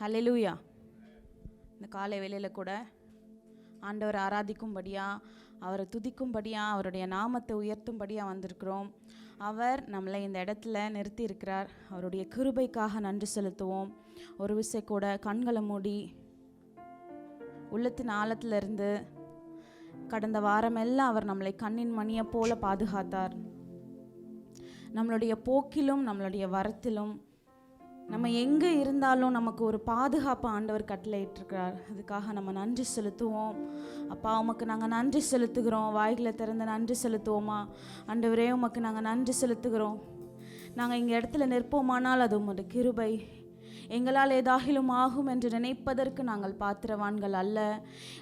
ஹல்லேலூயா. இந்த காலை வேளையில் கூட ஆண்டவரை ஆராதிக்கும்படியாக, அவரை துதிக்கும்படியாக, அவருடைய நாமத்தை உயர்த்தும்படியாக வந்திருக்கிறோம். அவர் நம்மளை இந்த இடத்துல நிறுத்தி இருக்கிறார். அவருடைய கிருபைக்காக நன்றி செலுத்துவோம். ஒரு விசை கூட கண்களை மூடி உள்ளத்தின் ஆழத்திலிருந்து கடந்த வாரமெல்லாம் அவர் நம்மளை கண்ணின் மணியை போல பாதுகாத்தார். நம்மளுடைய போக்கிலும் நம்மளுடைய வரத்திலும் நம்ம எங்கே இருந்தாலும் நமக்கு ஒரு பாதுகாப்பு ஆண்டவர் கட்டளையிட்டிருக்கிறார். அதுக்காக நம்ம நன்றி செலுத்துவோம். அப்பா, உமக்கு நாங்கள் நன்றி செலுத்துகிறோம். வாய்களை திறந்து நன்றி செலுத்துவோமா? ஆண்டவரே, உமக்கு நாங்கள் நன்றி செலுத்துகிறோம். நாங்கள் இங்கே இடத்துல நிற்போமானால் அது உமது கிருபை. எங்களால் ஏதாகிலும் ஆகும் என்று நினைப்பதற்கு நாங்கள் பாத்திரவான்கள் அல்ல.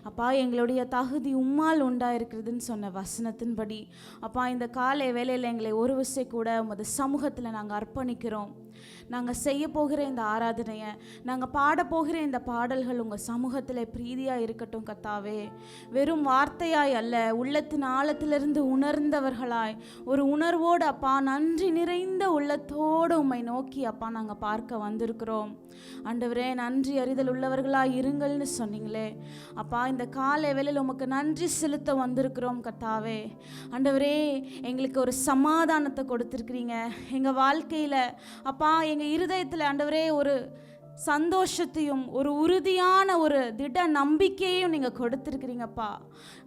அப்பா, எங்களுடைய தகுதி உம்மால் உண்டாயிருக்கிறதுன்னு சொன்ன வசனத்தின்படி அப்பா, இந்த காலை வேளையில் எங்களை ஒரு விசை கூட உமது சமூகத்தில் நாங்கள் அர்ப்பணிக்கிறோம். நாங்கள் செய்ய போகிற இந்த ஆராதனையை, நாங்கள் பாட போகிற இந்த பாடல்கள் உங்கள் சமூகத்தில் பிரீதியாக இருக்கட்டும் கர்த்தாவே. வெறும் வார்த்தையாய் அல்ல, உள்ளத்தின் ஆழத்திலிருந்து உணர்ந்தவர்களாய், ஒரு உணர்வோடு அப்பா, நன்றி நிறைந்த உள்ளத்தோடு உம்மை நோக்கி அப்பா நாங்கள் பார்க்க வந்திருக்கிறோம். ஆண்டவரே, நன்றி அறிதல் உள்ளவர்களாய் இருங்கள்னு சொன்னீங்களே அப்பா. இந்த காலை வேளையில் உமக்கு நன்றி செலுத்த வந்திருக்கிறோம் கர்த்தாவே. ஆண்டவரே, எங்களுக்கு ஒரு சமாதானத்தை கொடுத்துருக்கிறீங்க. எங்கள் வாழ்க்கையில் அப்பா, எங்கள் இருதயத்தில் ஆண்டவரே ஒரு சந்தோஷத்தையும் ஒரு உறுதியான ஒரு திட நம்பிக்கையையும் நீங்கள் கொடுத்துருக்கிறீங்கப்பா.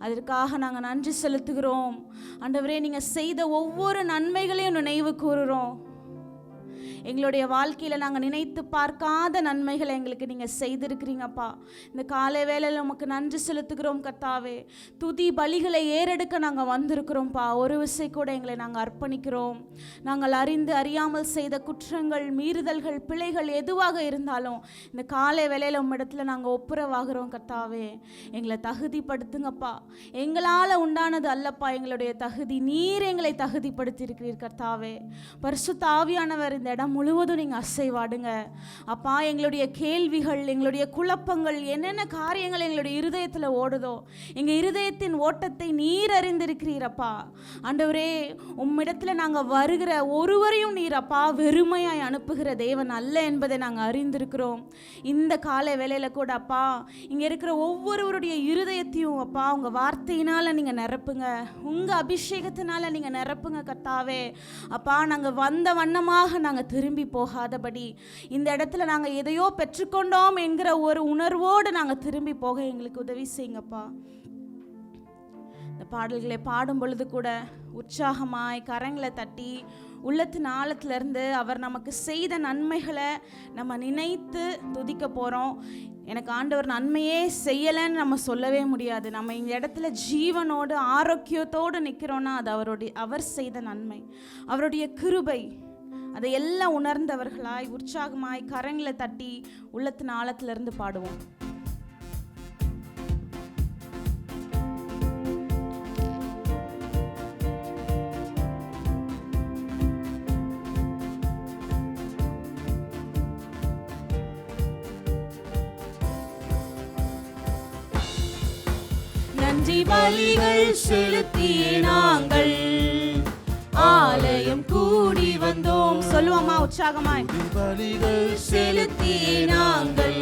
அதற்காக நாங்கள் நன்றி செலுத்துகிறோம். ஆண்டவரே, நீங்கள் செய்த ஒவ்வொரு நன்மைகளையும் நினைவு கூறுகிறோம். எங்களுடைய வாழ்க்கையில் நாங்கள் நினைத்து பார்க்காத நன்மைகளை எங்களுக்கு நீங்கள் செய்திருக்கிறீங்கப்பா. இந்த காலை வேளையில் உமக்கு நன்றி செலுத்துகிறோம் கர்த்தாவே. துதி பலிகளை ஏறெடுக்க நாங்கள் வந்திருக்கிறோம்ப்பா. ஒரு விசை கூட எங்களை நாங்கள் அர்ப்பணிக்கிறோம். நாங்கள் அறிந்து அறியாமல் செய்த குற்றங்கள், மீறுதல்கள், பிழைகள் எதுவாக இருந்தாலும் இந்த காலை வேளையில் உம்மிடத்தில் நாங்கள் ஒப்புரவாகிறோம் கர்த்தாவே. எங்களை தகுதிப்படுத்துங்கப்பா. எங்களால் உண்டானது அல்லப்பா எங்களுடைய தகுதி, நீர் எங்களை தகுதிப்படுத்தியிருக்கிறீர் கர்த்தாவே. பரிசுத்த ஆவியானவர் இந்த இடம் முழுவதும் நீங்கள் அசைவாடுங்க அப்பா. எங்களுடைய கேள்விகள், எங்களுடைய குழப்பங்கள், என்னென்ன காரியங்கள் எங்களுடைய இருதயத்தில் ஓடுதோ, எங்கள் இருதயத்தின் ஓட்டத்தை நீர் அறிந்திருக்கிறீரப்பா. ஆண்டவரே, உம்மிடத்தில் நாங்கள் வருகிற ஒருவரையும் நீர் அப்பா வெறுமையாய் அனுப்புகிற தேவன் அல்ல என்பதை நாங்கள் அறிந்திருக்கிறோம். இந்த காலை வேளையில் கூட அப்பா, இங்கே இருக்கிற ஒவ்வொருவருடைய இருதயத்தையும் அப்பா உங்கள் வார்த்தையினால் நீங்கள் நிரப்புங்க. உங்கள் அபிஷேகத்தினால் நீங்கள் நிரப்புங்க கர்த்தாவே. அப்பா, நாங்கள் வந்த வண்ணமாக நாங்கள் திரும்பி போகாதபடி, இந்த இடத்துல நாங்கள் எதையோ பெற்றுக்கொண்டோம் என்கிற ஒரு உணர்வோடு நாங்கள் திரும்பி போக எங்களுக்கு உதவி செய்யுங்கப்பா. இந்த பாடல்களை பாடும் பொழுது கூட உற்சாகமாய் கரங்களை தட்டி உள்ளத்தின் ஆழத்திலிருந்து அவர் நமக்கு செய்த நன்மைகளை நம்ம நினைத்து துதிக்க போகிறோம். எனக்கு ஆண்டவர் நன்மையே செய்யலைன்னு நம்ம சொல்லவே முடியாது. நம்ம இந்த இடத்துல ஜீவனோடு ஆரோக்கியத்தோடு நிற்கிறோன்னா அது அவர் செய்த நன்மை, அவருடைய கிருபை. அதை எல்லாம் உணர்ந்தவர்களாய் உற்சாகமாய் கரங்களை தட்டி உள்ளத்தின் ஆழத்திலிருந்து பாடுவோம். நன்றி பலிகள் செலுத்திய நாங்கள் ஆலயம் கூடி வந்தோம். சொல்லுவோமா உற்சாகமாய்? பலிகள் செலுத்திய நாங்கள்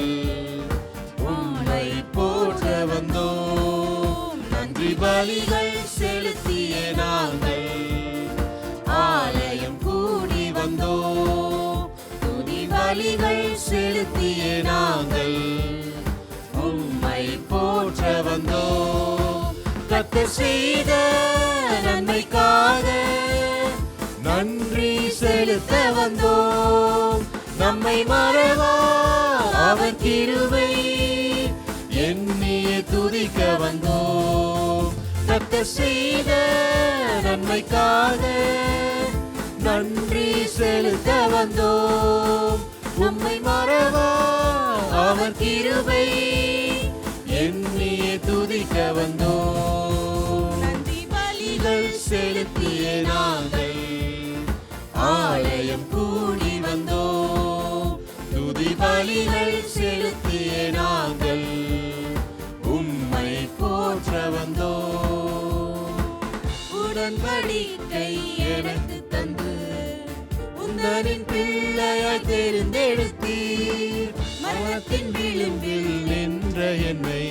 உம்மை போற்ற வந்தோம். நன்றி பலிகள் செலுத்திய நாங்கள் ஆலயம் கூடி வந்தோம். துதி பலிகள் செலுத்திய நாங்கள் உம்மை போற்ற வந்தோம். கர்த்தர் செய்த நன்மைக்காக நன்றி செலுத்த வந்தோம். நம்மை மறவா அவர் கிருபை எண்ணியே துதிக்க வந்தோம். கர்த்தர் செய்த நன்மைக்காக நன்றி செலுத்த வந்தோம். நம்மை மறவா அவர் கிருபை எண்ணியே துதிக்க வந்தோம். நன்றி பலிகள் செலுத்திய நாங்கள் ஆலயம் கூடி வந்தோம். துதி பலிகள் செலுத்திய நாங்கள் உம்மை போற்ற வந்தோம். உடன்படிக்கை எனக்கு தந்து உந்தனின் பிள்ளையாய் தெரிந்தெடுத்தீர். மரணத்தின் விளிம்பில் நின்ற என்னை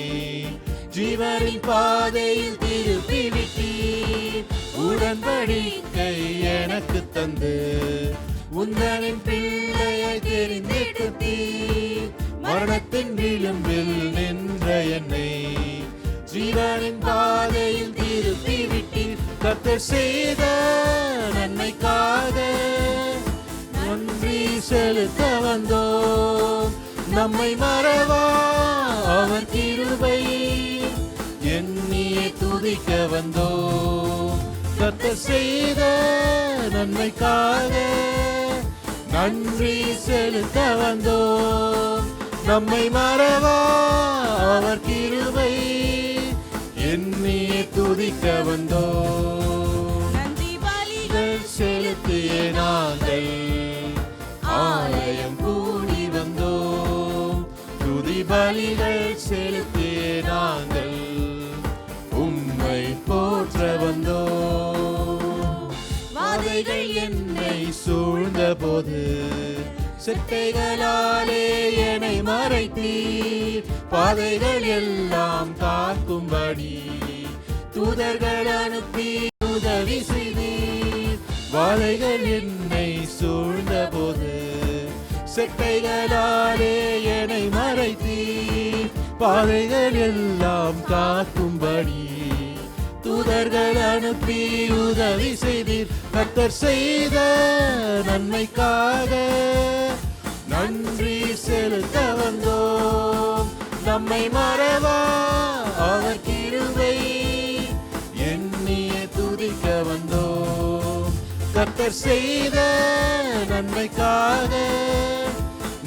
ஜீவனின் பாதையில் திருப்பி விட்டீர். உடன்படிக்கை எனக்கு தந்து உந்தனின் பிள்ளையை தெரிந்தெடுத்தீர். மரணத்தின் விளிம்பில் நின்ற என்னை ஜீவனின் பாதையில் திருப்பி விட்டீர். கர்த்தர் செய்த நன்மைக்காக நன்றி செலுத்த வந்தோம். நம்மை மறவா அவர் கிருபை எண்ணியே துதிக்க வந்தோம். கர்த்தர் செய்த நன்மைக்காக நன்றி செலுத்த வந்தோம். நம்மை மறவா அவர் கிருபை எண்ணியே துதிக்க வந்தோம். நன்றி பலிகள் செலுத்திய நாங்கள் ஆலயம் கூடி வந்தோம். துதி பலிகள் செலுத்திய நாங்கள் உம்மை போற்ற வந்தோம். வாதைகள் என்னை சூழ்ந்த போது செட்டைகளாலே என்னை மறைத்தீர். பாதைகள் எல்லாம் காக்கும்படி தூதர்கள் அனுப்பி உதவி செய்தீர். வாதைகள் என்னை சூழ்ந்த போது செட்டைகளாலே என்னை மறைத்தீர். பாதைகள் எல்லாம் காக்கும்படி தூதர்கள் அனுப்பி உதவி செய்தீர். கர்த்தர் செய்த நன்மைக்காக நன்றி செலுத்த வந்தோம். நம்மை மறவா அவர் கிருபை எண்ணியே துதிக்க வந்தோம். கர்த்தர் செய்த நன்மைக்காக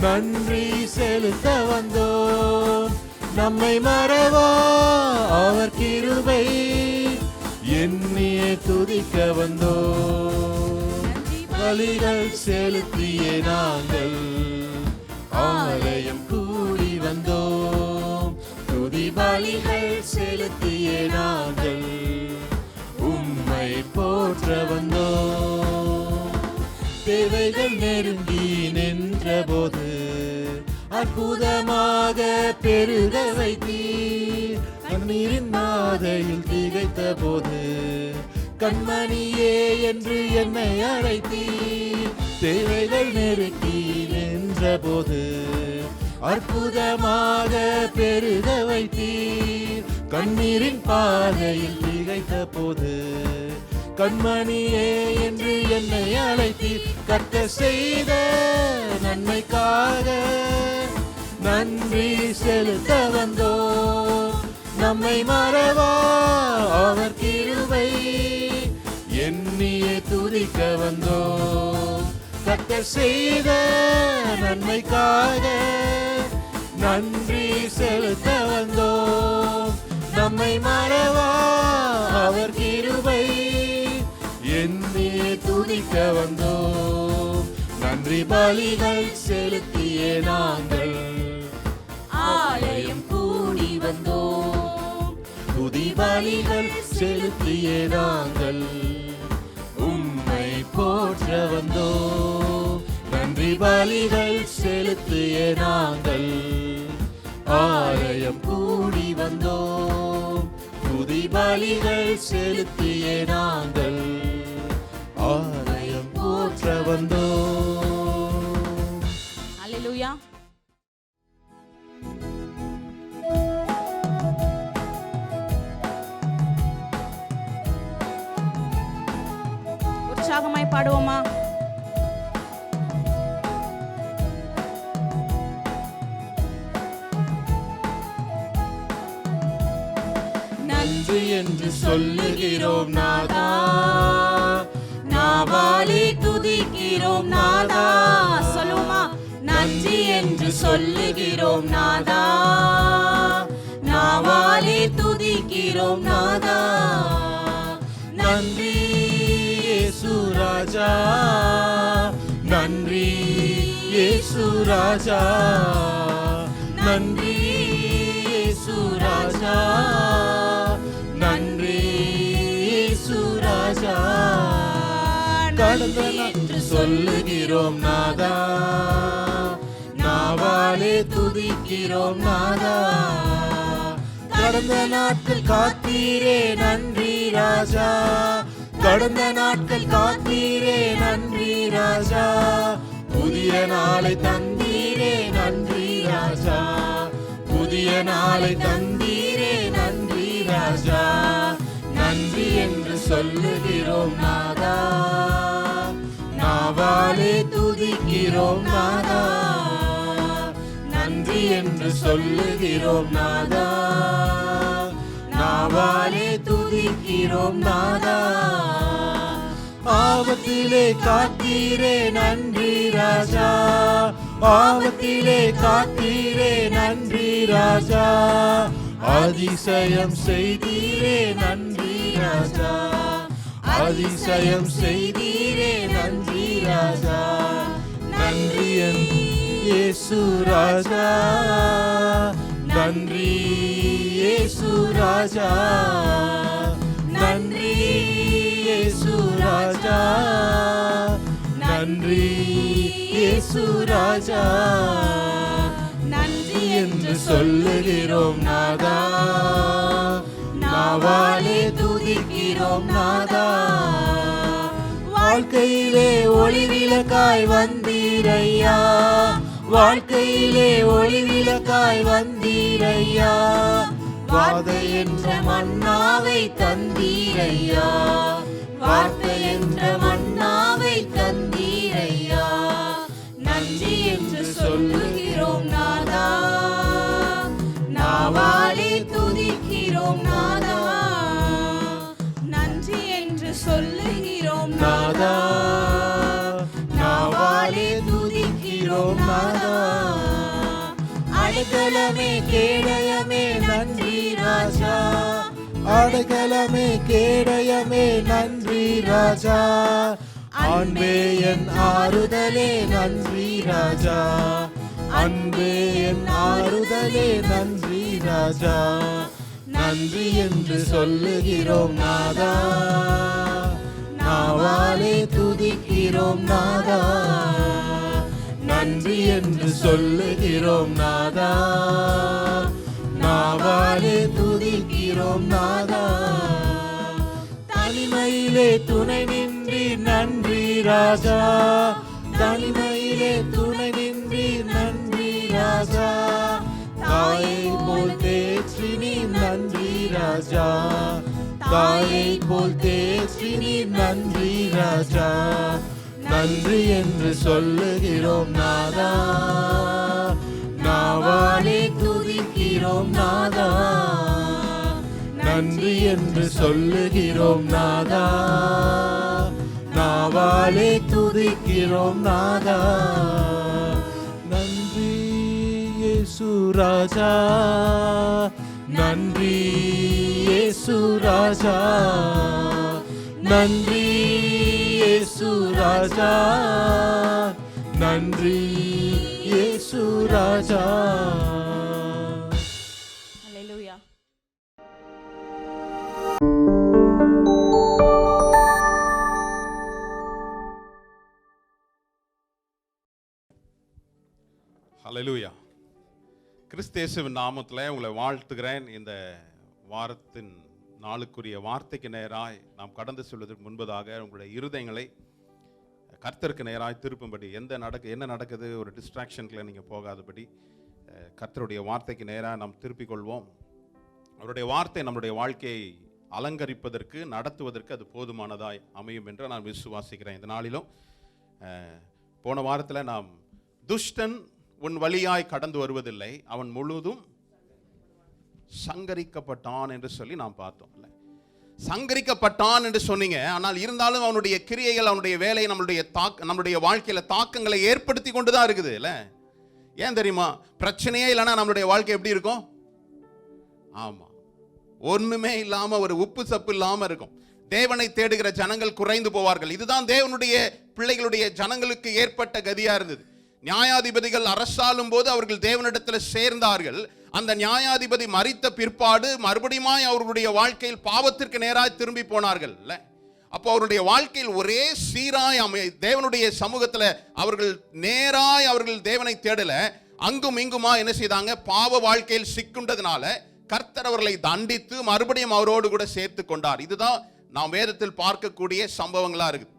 நன்றி செலுத்த வந்தோம். நம்மை மறவா அவர் கிருபை எண்ணியே துதிக்க வந்தோம். பலிகள் செலுத்திய நாங்கள் ஆலயம் கூடி வந்தோம். துதி பலிகள் செலுத்திய நாங்கள் உம்மை போற்ற வந்தோம். தேவைகள் நெருங்கி நின்ற போது அற்புதமாக பெருக வைத்தீர். கண்ணீரின் பாதையில் திகைத்த போது கண்மணியே என்று என்னை அழைத்தீர். தேவைகள் நெருக்கி நின்ற போது அற்புதமாக பெருக வைத்தீர். கண்ணீரின் பாதையில் திகைத்த போது கண்மணியே என்று என்னை அழைத்தீர். கர்த்தர் செய்த நன்மைக்காக நன்றி செலுத்த வந்தோம். நம்மை மறவா அவர் கிருபை எண்ணியே துதிக்க வந்தோம். கர்த்தர் செய்த நன்மைக்காக நன்றி செலுத்த வந்தோம். நம்மை மறவா அவர் கிருபை எண்ணியே துதிக்க வந்தோம். நன்றி பலிகள் செலுத்திய நாங்கள் ஆலயம் கூடி வந்தோம். துதி பலிகள் செலுத்திய நாங்கள் உம்மை போற்ற வந்தோம். நன்றி பலிகள் செலுத்திய நாங்கள் ஆலயம் கூடி வந்தோம். துதி பலிகள் செலுத்திய நாங்கள் ஆலயம் போற்ற வந்தோம். அல்லேலூயா. உற்சாகமாய் பாடுவோமா? நன்றி என்று சொல்லுகிறோம் நாதா, நாவாலே துதிக்கிறோம் நாதா. சொல்லுமா? நன்றி என்று சொல்லுகிறோம் நாதா, நாவாலே துதிக்கிறோம் நாதா. நன்றி இயேசு ராஜா, நன்றி இயேசு ராஜா, நன்றி இயேசு ராஜா, நன்றி இயேசு ராஜா. கடந்த என்று சொல்லுகிறோம் நாதா, நாவாலே நாவாலே துதிக்கிறோம் நாதா. கடந்த நாட்கள் காத்தீரே நன்றி ராஜா, கடந்த நாட்கள் காத்தீரே நன்றி ராஜா. புதிய நாளை தந்தீரே நன்றி ராஜா, புதிய நாளை தந்தீரே நன்றி ராஜா. நன்றி என்று சொல்லுகிறோம் நாதா, நாவாலே துதிக்கிறோம் நாதா. நன்றி என்று சொல்லுகிறோம் நாதா, நாவாலே துதிக்கிறோம் நாதா. ஆபத்திலே காத்தீரே நன்றி ராஜா, ஆபத்திலே காத்தீரே நன்றி ராஜா. அதிசயம் செய்தீரே நன்றி ராஜா, அதிசயம் செய்தீரே நன்றி ராஜா. நன்றி இயேசு ராஜா, நன்றி இயேசு ராஜா, நன்றி இயேசு ராஜா, நன்றி இயேசு ராஜா. நன்றி என்று சொல்லுகிறோம் நாதா, நாவாலே துதிக்கிறோம் நாதா. வாழ்க்கையிலே ஒளி விளக்காய் வந்தீரையா, வாழ்க்கையிலே ஒளி விளக்காய் வந்தீரையா. வாதை என்ற மன்னாவை தந்தீரையா, வார்த்தை என்ற மன்னாவை தந்தீரையா. நன்றி என்று சொல்லுகிறோம் நாதா, நாவாலே துதிக்கிறோம் நாதா. நன்றி என்று சொல்லுகிறோம் நாதா, நாவாலே துதிக்கிறோம் நாதா. அடைக்கலமே கேடயமே நன்றி ராஜா, அடைக்கலமே கேடயமே நன்றி ராஜா. அன்பே என் ஆறுதலே நன்றி ராஜா, அன்பே என் ஆறுதலே நன்றி ராஜா. நன்றி என்று சொல்லுகிறோம் நாதா, நாவாலே துதிக்கிறோம் நாதா. நன்றி என்று சொல்லுகிறோம் நாதா, நாவாலே துதிக்கிறோம் நாதா. தனிமையிலே துணை நின்றி நன்றி ராஜா, தனிமையிலே துணை நின்றி நன்றி ராஜா. தாயை போல் தேற்றி நீ நன்றி ராஜா, தாயை போல் தேற்றி நீ நன்றி ராஜா. நன்றி என்று சொல்லுகிறோம் நாதா, நாவாலே துதிக்கிறோம் நாதா. நன்றி என்று சொல்லுகிறோம் நாதா, நாவாலே துதிக்கிறோம் நாதா. நன்றி இயேசு ராஜா, நன்றி இயேசு ராஜா, நன்றி இயேசு ராஜா, நன்றி இயேசு ராஜா. ஹல்லேலூயா. ஹல்லேலூயா. கிறிஸ்தேசுவின் நாமத்தில் உங்களை வாழ்த்துகிறேன். இந்த வாரத்தின் நாளுக்குரிய வார்த்தைக்கு நேராய் நாம் கடந்து செல்வதற்கு முன்பதாக உங்களுடைய இருதயங்களை கர்த்தருக்கு நேராய் திருப்பும்படி என்ன நடக்குது ஒரு டிஸ்ட்ராக்ஷனுக்குள்ள நீங்கள் போகாதபடி கர்த்தருடைய வார்த்தைக்கு நேராக நாம் திருப்பிக் கொள்வோம். அவருடைய வார்த்தை நம்முடைய வாழ்க்கையை அலங்கரிப்பதற்கு நடத்துவதற்கு அது போதுமானதாய் அமையும் என்று நான் விசுவாசிக்கிறேன். இந்த நாளிலும் போன வாரத்தில் நாம் துஷ்டன் உன் வழியாய் கடந்து வருவதில்லை, அவன் முழுதும் சங்கரிக்கப்பட்டான் என்று சொல்லி நாம் பார்த்தோம். சங்கரிக்கப்பட்டான் என்று சொன்னீங்க, ஆனால் இருந்தாலும் அவனுடைய கிரியைகள் அவனுடைய வேலை நம்மளுடைய வாழ்க்கையில தாக்கங்களை ஏற்படுத்தி கொண்டுதான் இருக்குது இல்ல? ஏன் தெரியுமா? பிரச்சனையே இல்லைன்னா நம்மளுடைய வாழ்க்கை எப்படி இருக்கும்? ஆமா, ஒண்ணுமே இல்லாம ஒரு உப்பு சப்பு இல்லாம இருக்கும். தேவனை தேடுகிற ஜனங்கள் குறைந்து போவார்கள். இதுதான் தேவனுடைய பிள்ளைகளுடைய ஜனங்களுக்கு ஏற்பட்ட கதியா இருந்தது. நியாயாதிபதிகள் அரசாளும் போது அவர்கள் தேவனிடத்தில் சேர்ந்தார்கள். அந்த நியாயாதிபதி மரித்த பிற்பாடு மறுபடியும் அவர்களுடைய வாழ்க்கையில் பாவத்திற்கு நேராய் திரும்பி போனார்கள். அப்போ அவருடைய வாழ்க்கையில் ஒரே சீராய் தேவனுடைய சமூகத்தில் அவர்கள் நேராய் அவர்கள் தேவனை தேடல. அங்கும் இங்குமா என்ன செய்தாங்க? பாவ வாழ்க்கையில் சிக்குண்டதுனால கர்த்தர் அவர்களை தண்டித்து மறுபடியும் அவரோடு கூட சேர்த்து கொண்டார். இதுதான் நாம் வேதத்தில் பார்க்கக்கூடிய சம்பவங்களா இருக்குது.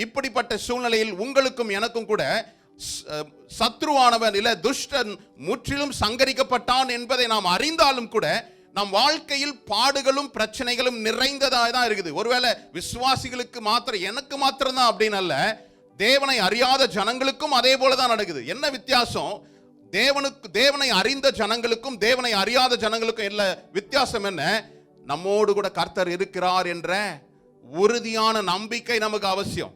இப்படிப்பட்ட சூழ்நிலையில் உங்களுக்கும் எனக்கும் கூட சத்ருவானவன் இல்ல துஷ்டன் முற்றிலும் சங்கரிக்கப்பட்டான் என்பதை நாம் அறிந்தாலும் கூட நம் வாழ்க்கையில் பாடுகளும் பிரச்சனைகளும் நிறைந்ததாக தான் இருக்குது. ஒருவேளை விசுவாசிகளுக்கு மாத்திரம், எனக்கு மாத்திரம் தான் அப்படின்னு அல்ல, தேவனை அறியாத ஜனங்களுக்கும் அதே போலதான் நடக்குது. என்ன வித்தியாசம்? தேவனை அறிந்த ஜனங்களுக்கும் தேவனை அறியாத ஜனங்களுக்கும் இல்ல வித்தியாசம் என்ன? நம்மோடு கூட கர்த்தர் இருக்கிறார் என்ற உறுதியான நம்பிக்கை நமக்கு அவசியம்.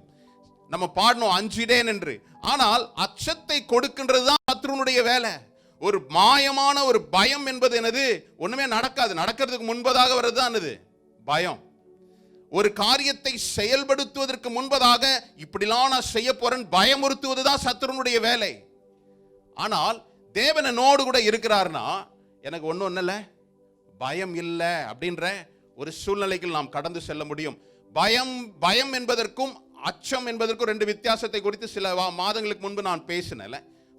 நம்ம பாடணும் அஞ்சிடேன் என்று. ஆனால் அச்சத்தை கொடுக்கின்றதுதான் சத்ருனுடைய வேலை. ஒரு மாயமான ஒரு பயம் என்பது என்னது? ஒண்ணுமே நடக்காது. நடக்கிறதுக்கு முன்பதாக வர்றதுதான் என்னது? பயம். ஒரு காரியத்தை செயல்படுத்துவதற்கு முன்பதாக இப்படிலாம் நான் செய்ய போறேன் பயமுறுத்துவதுதான் சத்ருனுடைய வேலை. ஆனால் தேவன் என்னோடு கூட இருக்கிறார்னா எனக்கு ஒன்றும் இல்லை, பயம் இல்லை அப்படின்ற ஒரு சூழ்நிலைக்கு நாம் கடந்து செல்ல முடியும். பயம் என்பதற்கும் அச்சம் என்பதற்கும் ரெண்டு வித்தியாசத்தை குறித்து சில மாதங்களுக்கு முன்பு நான் பேசினேன்.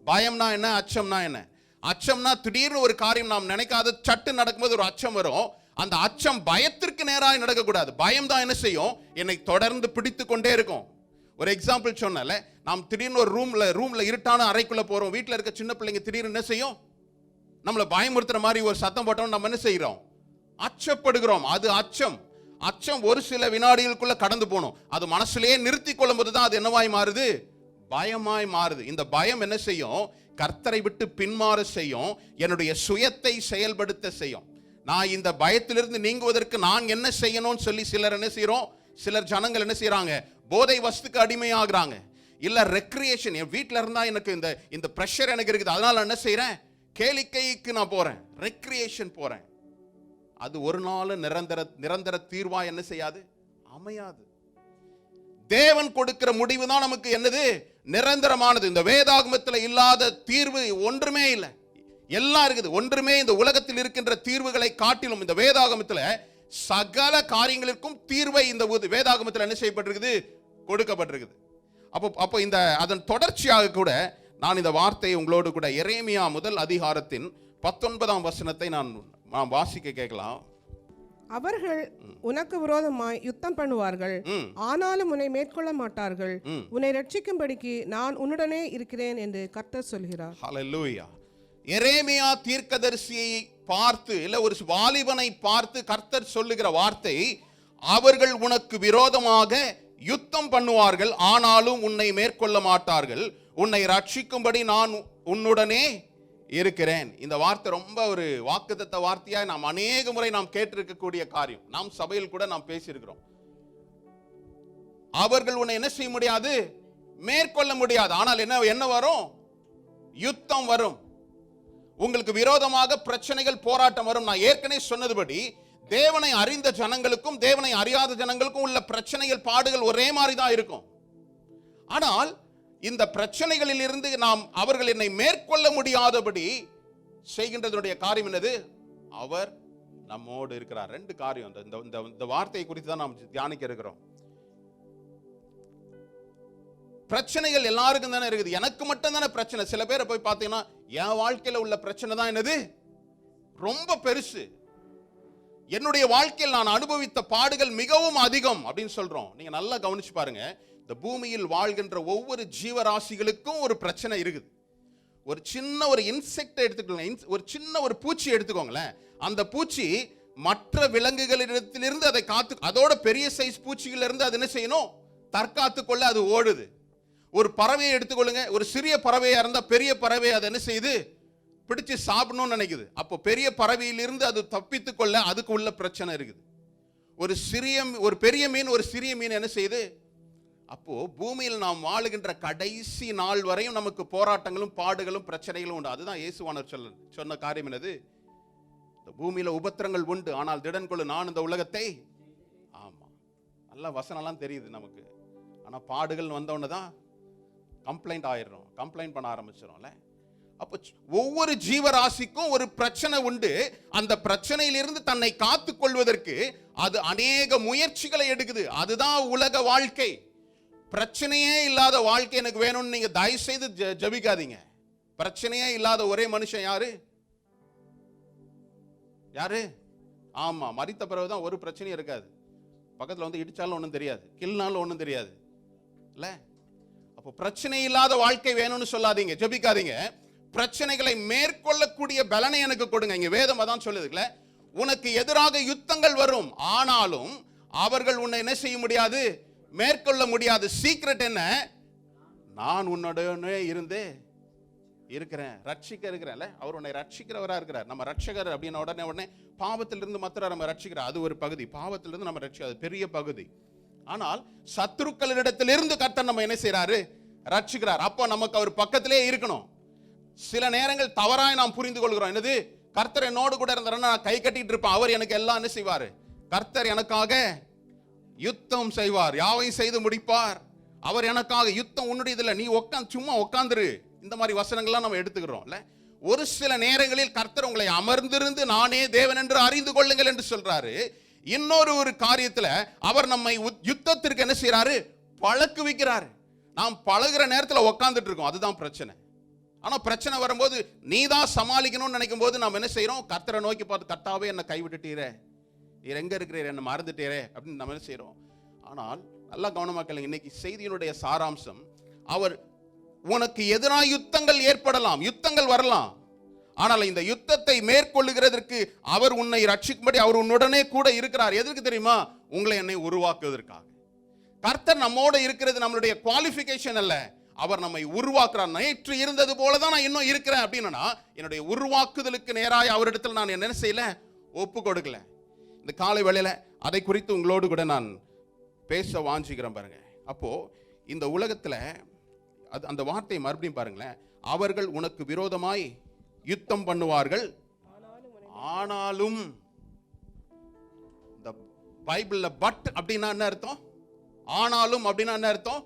பயம்னா என்ன, அச்சம்னா என்ன? அச்சம்னா திடீர்னு ஒரு காரியம் நாம் நினைக்காத சட்டு நடக்கும்போது ஒரு அச்சம் வரும். அந்த அச்சம் பயத்திற்கு நேராக நடக்கக்கூடாது. பயம் தான் என்ன செய்யும்? என்னை தொடர்ந்து பிடித்து கொண்டே இருக்கும். ஒரு எக்ஸாம்பிள் சொன்னல, நாம் திடீர்னு ஒரு ரூம்ல இருட்டான அறைக்குள்ள போறோம். வீட்டில் இருக்க சின்ன பிள்ளைங்க திடீர்னு என்ன செய்யும்? நம்மளை பயமுறுத்துற மாதிரி ஒரு சத்தம் போட்டோம், நம்ம என்ன செய்யறோம்? அச்சப்படுகிறோம். அது அச்சம். அச்சம் ஒரு சில வினாடிகளுக்குள்ள கடந்து போகணும். அது மனசுலயே நிறுத்தி கொள்ளும் போது தான் அது என்னவாய் மாறுது? பயமாய் மாறுது. இந்த பயம் என்ன செய்யும்? கர்த்தரை விட்டு பின்மாற செய்யும். என்னுடைய சுயத்தை செயல்படுத்த செய்யும். நான் இந்த பயத்திலிருந்து நீங்குவதற்கு நான் என்ன செய்யணும்னு சொல்லி சிலர் ஜனங்கள் என்ன செய்யறாங்க? போதை வஸ்துக்கு அடிமையாகிறாங்க. இல்ல ரெக்ரியேஷன், என் வீட்டில் இருந்தா எனக்கு இந்த பிரஷர் எனக்கு இருக்குது, அதனால என்ன செய்யறேன்? கேளிக்கைக்கு நான் போறேன், ரெக்ரியேஷன் போறேன். அது ஒரு நாள் நிரந்தர தீர்வா என்ன செய்யாது? அமையாது. தேவன் கொடுக்கிற முடிவு தான் நமக்கு என்னது? நிரந்தரமானது. இந்த வேதாகமத்தில் இல்லாத தீர்வு ஒன்றுமே இல்லை. எல்லாம் இருக்குது. ஒன்றுமே இந்த உலகத்தில் இருக்கின்ற தீர்வுகளை காட்டிலும் இந்த வேதாகமத்தில் சகல காரியங்களுக்கும் தீர்வை இந்த வேதாகமத்தில் என்ன செய்யப்பட்டிருக்குது? கொடுக்கப்பட்டிருக்குது. அப்போ இந்த அதன் தொடர்ச்சியாக கூட நான் இந்த வார்த்தையை உங்களோடு கூட எரேமியா முதல் அதிகாரத்தின் 19ஆம் வசனத்தை நான் வாசிக்க கேட்கலாம். அவர்கள் உனக்கு விரோதமாய் யுத்தம் பண்ணுவார்கள், ஆனாலும் உன்னை மேற்கொள்ள மாட்டார்கள். உன்னை ரட்சிக்கும்படிக்கு நான் உன்னுடனே இருக்கிறேன் என்று கர்த்தர் சொல்கிறார். ஹல்லேலூயா. எரேமியா தீர்க்கதரிசியை பார்த்து, இல்ல ஒரு வாலிபனை பார்த்து கர்த்தர் சொல்லுகிற வார்த்தை, அவர்கள் உனக்கு விரோதமாக யுத்தம் பண்ணுவார்கள், ஆனாலும் உன்னை மேற்கொள்ள மாட்டார்கள். உன்னை ரட்சிக்கும்படி நான் உன்னுடனே இருக்கிறேன். இந்த வார்த்தை ரொம்ப ஒரு வாக்குத்தத்த வார்த்தையா நாம் அநேக முறை நாம் கேட்டிருக்கக்கூடிய காரியம். நாம் சபையில் கூட நாம் பேசியிருக்கிறோம். அவர்கள் உன்னை என்ன செய்ய முடியாது? மேற்கொள்ள முடியாது. ஆனால் என்ன வரும்? யுத்தம் வரும். உங்களுக்கு விரோதமாக பிரச்சனைகள், போராட்டம் வரும். நான் ஏற்கனவே சொன்னதுபடி தேவனை அறிந்த ஜனங்களுக்கும் தேவனை அறியாத ஜனங்களுக்கும் உள்ள பிரச்சனைகள், பாடுகள் ஒரே மாதிரி தான் இருக்கும். ஆனால் இந்த பிரச்சனைகளில் இருந்து நாம் அவர்கள் என்னை மேற்கொள்ள முடியாதபடி செய்கின்றதுடைய காரியம் என்னது? அவர் நம்மோடு இருக்கிறார். ரெண்டு காரியம். இந்த வார்த்தையை குறித்து தான் நாம் தியானிக்க இருக்கிறோம். பிரச்சனைகள் எல்லாருக்கும் தானே இருக்குது. எனக்கு மட்டும் தானே பிரச்சனை. சில பேரை போய் பார்த்தீங்கன்னா என் வாழ்க்கையில உள்ள பிரச்சனை தான் என்னது? ரொம்ப பெருசு. என்னுடைய வாழ்க்கையில் நான் அனுபவித்த பாடுகள் மிகவும் அதிகம் அப்படின்னு சொல்றோம். நீங்க நல்லா கவனிச்சு பாருங்க. இந்த பூமியில் வாழ்கின்ற ஒவ்வொரு ஜீவராசிகளுக்கும் ஒரு பிரச்சனை இருக்குது. ஒரு சின்ன ஒரு இன்செக்ட் எடுத்துக்கோங்க, ஒரு சின்ன ஒரு பூச்சி எடுத்துக்கோங்களேன். அந்த பூச்சி மற்ற விலங்குகளிடத்திலிருந்து அதை அதோட பெரிய சைஸ் பூச்சிகள் இருந்து அது என்ன செய்யணும்? தற்காத்து கொள்ள அது ஓடுது. ஒரு பறவையை எடுத்துக்கொள்ளுங்க. ஒரு சிறிய பறவையா இருந்தா பெரிய பறவை அதை என்ன செய்யுது? பிடிச்சு சாப்பிடணும்னு நினைக்குது. அப்போ பெரிய பறவையிலிருந்து அது தப்பித்துக் கொள்ள அதுக்கு உள்ள பிரச்சனை இருக்குது. ஒரு பெரிய மீன் ஒரு சிறிய மீன் என்ன செய்யுது? அப்போ பூமியில் நாம் வாழுகின்ற கடைசி நாள் வரையும் நமக்கு போராட்டங்களும் பாடுகளும் பிரச்சனைகளும் உண்டு. அதுதான் இயேசுவானவர் சொன்ன காரியம் என்னது? இந்த பூமியில உபத்திரங்கள் உண்டு, ஆனால் திடன் கொள்ளு, நான் இந்த உலகத்தை. ஆமா, நல்ல வசனம்லாம் தெரியுது நமக்கு. ஆனா பாடுகள் வந்தோன்னு தான் கம்ப்ளைண்ட் ஆயிடுறோம், கம்ப்ளைண்ட் பண்ண ஆரம்பிச்சிடறோம்ல. அப்போ ஒவ்வொரு ஜீவராசிக்கும் ஒரு பிரச்சனை உண்டு. அந்த பிரச்சனையிலிருந்து தன்னை காத்துக் கொள்வதற்கு அது அநேக முயற்சிகளை எடுக்குது. அதுதான் உலக வாழ்க்கை. பிரச்சனையே இல்லாத வாழ்க்கை எனக்கு வேணும்னு நீங்க தயவு செய்து ஜபிக்காதீங்க. பிரச்சனையே இல்லாத ஒரே மனுஷன் யாரு? யாரு? ஆமா, மரித்த பிறகுதான் ஒரு பிரச்சனையும் இருக்காது. பக்கத்துல வந்து இடிச்சாலும் ஒண்ணும் தெரியாது, கிள்னாலும் ஒண்ணும் தெரியாது இல்ல. அப்போ பிரச்சனை இல்லாத வாழ்க்கை வேணும்னு சொல்லாதீங்க, ஜெபிக்காதீங்க. பிரச்சனைகளை மேற்கொள்ளக்கூடிய பலனை எனக்கு கொடுங்க. இங்க வேதம் அதான் சொல்லுதுல, உனக்கு எதிராக யுத்தங்கள் வரும், ஆனாலும் அவர்கள் உன்னை என்ன செய்ய முடியாது, மேற்கொள்ள முடியாது. சீக்ரெட் என்ன? நான் உன்னுடனே இருந்து இருக்கிறேன், ரட்சிக்க இருக்கிறேன்ல. அவர் உன்னை ரட்சிக்கிறவரா இருக்கிறார். நம்ம ரட்சகர் அப்படின்னா உடனே பாவத்திலிருந்து மாத்திரம் நம்ம ரட்சிக்கிறார், அது ஒரு பகுதி. பாவத்திலிருந்து நம்ம ரட்சிக்க, அது பெரிய பகுதி. ஆனால் சத்துருக்களிடத்திலிருந்து கர்த்தர் நம்ம என்ன செய்யறாரு, ரட்சிக்கிறார். அப்போ நமக்கு அவர் பக்கத்திலே இருக்கணும். சில நேரங்கள் தவறாய் நாம் புரிந்து கொள்கிறோம். என்னது, கர்த்தர் என்னோடு கூட இருந்தார், நான் கை கட்டிட்டு இருப்பேன், அவர் எனக்கு எல்லாம் என்ன செய்வாரு, கர்த்தர் எனக்காக யுத்தம் செய்வார், யாவையும் செய்து முடிப்பார், அவர் எனக்காக யுத்தம் உன்னுடையது இல்லை, நீ சும்மா உட்காந்துரு. இந்த மாதிரி வசனங்கள்லாம் நம்ம எடுத்துக்கிறோம்ல. ஒரு சில நேரங்களில் கர்த்தர் உங்களை அமர்ந்திருந்து நானே தேவன் என்று அறிந்து கொள்ளுங்கள் என்று சொல்றாரு. இன்னொரு காரியத்துல அவர் நம்மை யுத்தத்திற்கு என்ன செய்யறாரு, பழக்குவிக்கிறாரு. நாம் பழகுற நேரத்துல உட்கார்ந்துட்டு இருக்கோம், அதுதான் பிரச்சனை. ஆனா பிரச்சனை வரும்போது நீ தான் சமாளிக்கணும்னு நினைக்கும் போது நாம் என்ன செய்யறோம், கர்த்தரை நோக்கி பார்த்து, கர்த்தாவே என்னை கைவிட்டுட்டீரே, நீர் எங்க இருக்கிறீர், என்ன மறந்துட்டீரே அப்படின்னு நம்ம என்ன செய்யறோம். ஆனால் நல்லா கவனமா கேளுங்க, இன்னைக்கு செய்தியினுடைய சாராம்சம், அவர் உனக்கு எதிராக யுத்தங்கள் ஏற்படலாம், யுத்தங்கள் வரலாம், ஆனால் இந்த யுத்தத்தை மேற்கொள்ளுகிறதற்கு அவர் உன்னை ரட்சிக்கும்படி அவர் உன்னுடனே கூட இருக்கிறார். எதற்கு தெரியுமா? உங்களை என்னை உருவாக்குவதற்காக. கர்த்தர் நம்மோட இருக்கிறது நம்மளுடைய குவாலிஃபிகேஷன் அல்ல, அவர் நம்மை உருவாக்குறார். நேற்று இருந்தது போலதான் நான் இன்னும் இருக்கிறேன் அப்படின்னா, என்னுடைய உருவாக்குதலுக்கு நேராக அவரிடத்தில் நான் என்ன செய்யல, ஒப்பு கொடுக்கல. இந்த காலை வேளையில அதை குறித்து உங்களோடு கூட நான் பேச வாஞ்சிக்கிறேன் பாருங்க. அப்போ இந்த உலகத்துல அந்த வார்த்தையை மறுபடியும் பாருங்களேன், அவர்கள் உனக்கு விரோதமாய் யுத்தம் பண்ணுவார்கள், ஆனாலும். இந்த பைபிள்ல பட் அப்படின்னா என்ன அர்த்தம், ஆனாலும் அப்படின்னா என்ன அர்த்தம்?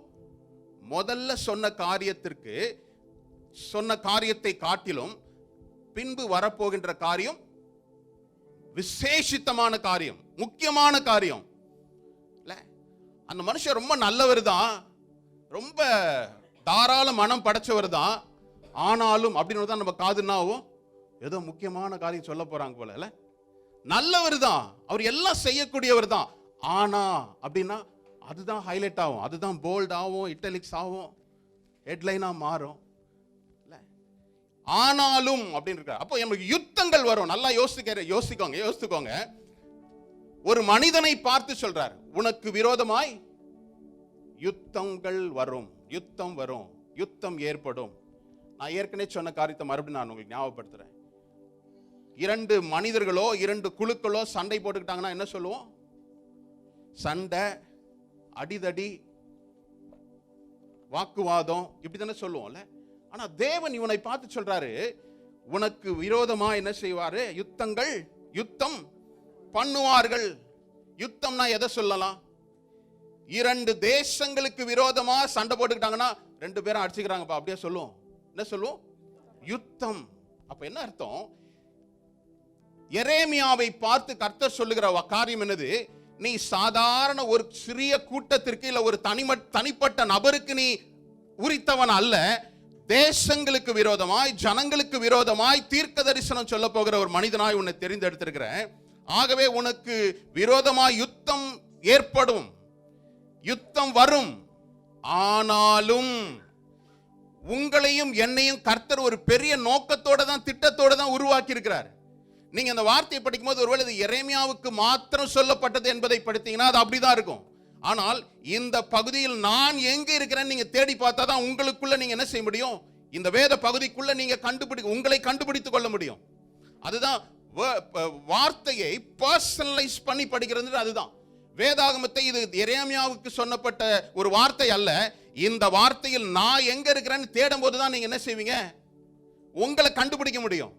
முதல்ல சொன்ன காரியத்தை காட்டிலும் பின்பு வரப்போகின்ற காரியம் விசேஷித்தமான காரியம், முக்கியமான காரியம். அந்த மனுஷன் ரொம்ப நல்லவர் தான், ரொம்ப தாராள மனம் படைச்சவர் தான், ஆனாலும் அப்படின்னு தான் நம்ம காதுனாவும் ஏதோ முக்கியமான காரியம் சொல்ல போறாங்க போல இல்ல. நல்லவர் தான், அவர் எல்லாம் செய்யக்கூடியவர் தான், ஆனா அப்படின்னா அதுதான் ஹைலைட் ஆகும், அதுதான் போல்ட் ஆகும், இட்டலிக்ஸ் ஆகும், ஹெட்லைனா மாறும். ஆனாலும் அப்படின்னு இருக்காரு. அப்போ நமக்கு யுத்தங்கள் வரும். நல்லா யோசிக்கோங்க. ஒரு மனிதனை பார்த்து சொல்றார், உனக்கு விரோதமாய் யுத்தங்கள் வரும், யுத்தம் ஏற்படும். நான் ஏற்கனவே சொன்ன காரியத்தை மறுபடியும் நான் உங்களுக்கு ஞாபகப்படுத்துறேன். 2 மனிதர்களோ 2 குழுக்களோ சண்டை போட்டுக்கிட்டாங்கன்னா என்ன சொல்லுவோம்? சண்டை, அடிதடி, வாக்குவாதம், இப்படித்தானே சொல்லுவோம்ல. ஆனா தேவன் இவனை பார்த்து சொல்றாரு, உனக்கு விரோதமா என்ன செய்வாரு, யுத்தம் பண்ணுவார்கள். யுத்தம்னா எதை சொல்லலாம்? 2 தேசங்களுக்கு விரோதமா சண்டை போட்டுக்கிட்டாங்கன்னா 2 பேரும் அடிச்சுக்கிறாங்கப்பா, அப்படியே சொல்லுவோம். என்ன சொல்லுவோம்? யுத்தம். அப்ப என்ன அர்த்தம்? எரேமியாவை பார்த்து கர்த்தர் சொல்லுகிற காரியம் என்னது? நீ சாதாரண ஒரு சிறிய கூட்டத்திற்கு இல்ல ஒரு தனிப்பட்ட நபருக்கு நீ உரித்தவன் அல்ல, தேசங்களுக்கு விரோதமாய், ஜனங்களுக்கு விரோதமாய் தீர்க்க தரிசனம் சொல்ல போகிற ஒரு மனிதனாய் உன்னை தெரிந்தெடுத்திருக்கிறேன். ஆகவே உனக்கு விரோதமாய் யுத்தம் ஏற்படும், யுத்தம் வரும். ஆனாலும் உங்களையும் என்னையும் கர்த்தர் ஒரு பெரிய நோக்கத்தோட தான், திட்டத்தோட தான் உருவாக்கி இருக்கிறார். நீங்க அந்த வார்த்தையை படிக்கும் போது ஒருவேளை இது எரேமியாவுக்கு மாத்திரம் சொல்லப்பட்டது என்பதை படித்தீங்கன்னா அது அப்படிதான் இருக்கும். ஆனால் இந்த பகுதியில் நான் எங்க இருக்கிறேன்னு நீங்க தேடி பார்த்தா தான் உங்களுக்குள்ள நீங்க என்ன செய்ய முடியும், இந்த வேத பகுதிக்குள்ள நீங்க உங்களை கண்டுபிடித்துக் கொள்ள முடியும். அதுதான் வார்த்தையை பர்சனலைஸ் பண்ணி படிக்கிறது. அதுதான் வேதாகமத்தை. இது எரேமியாவுக்கு சொன்னப்பட்ட ஒரு வார்த்தை அல்ல. இந்த வார்த்தையில் நான் எங்க இருக்கிறேன்னு தேடும் போதுதான் நீங்க என்ன செய்வீங்க, உங்களை கண்டுபிடிக்க முடியும்.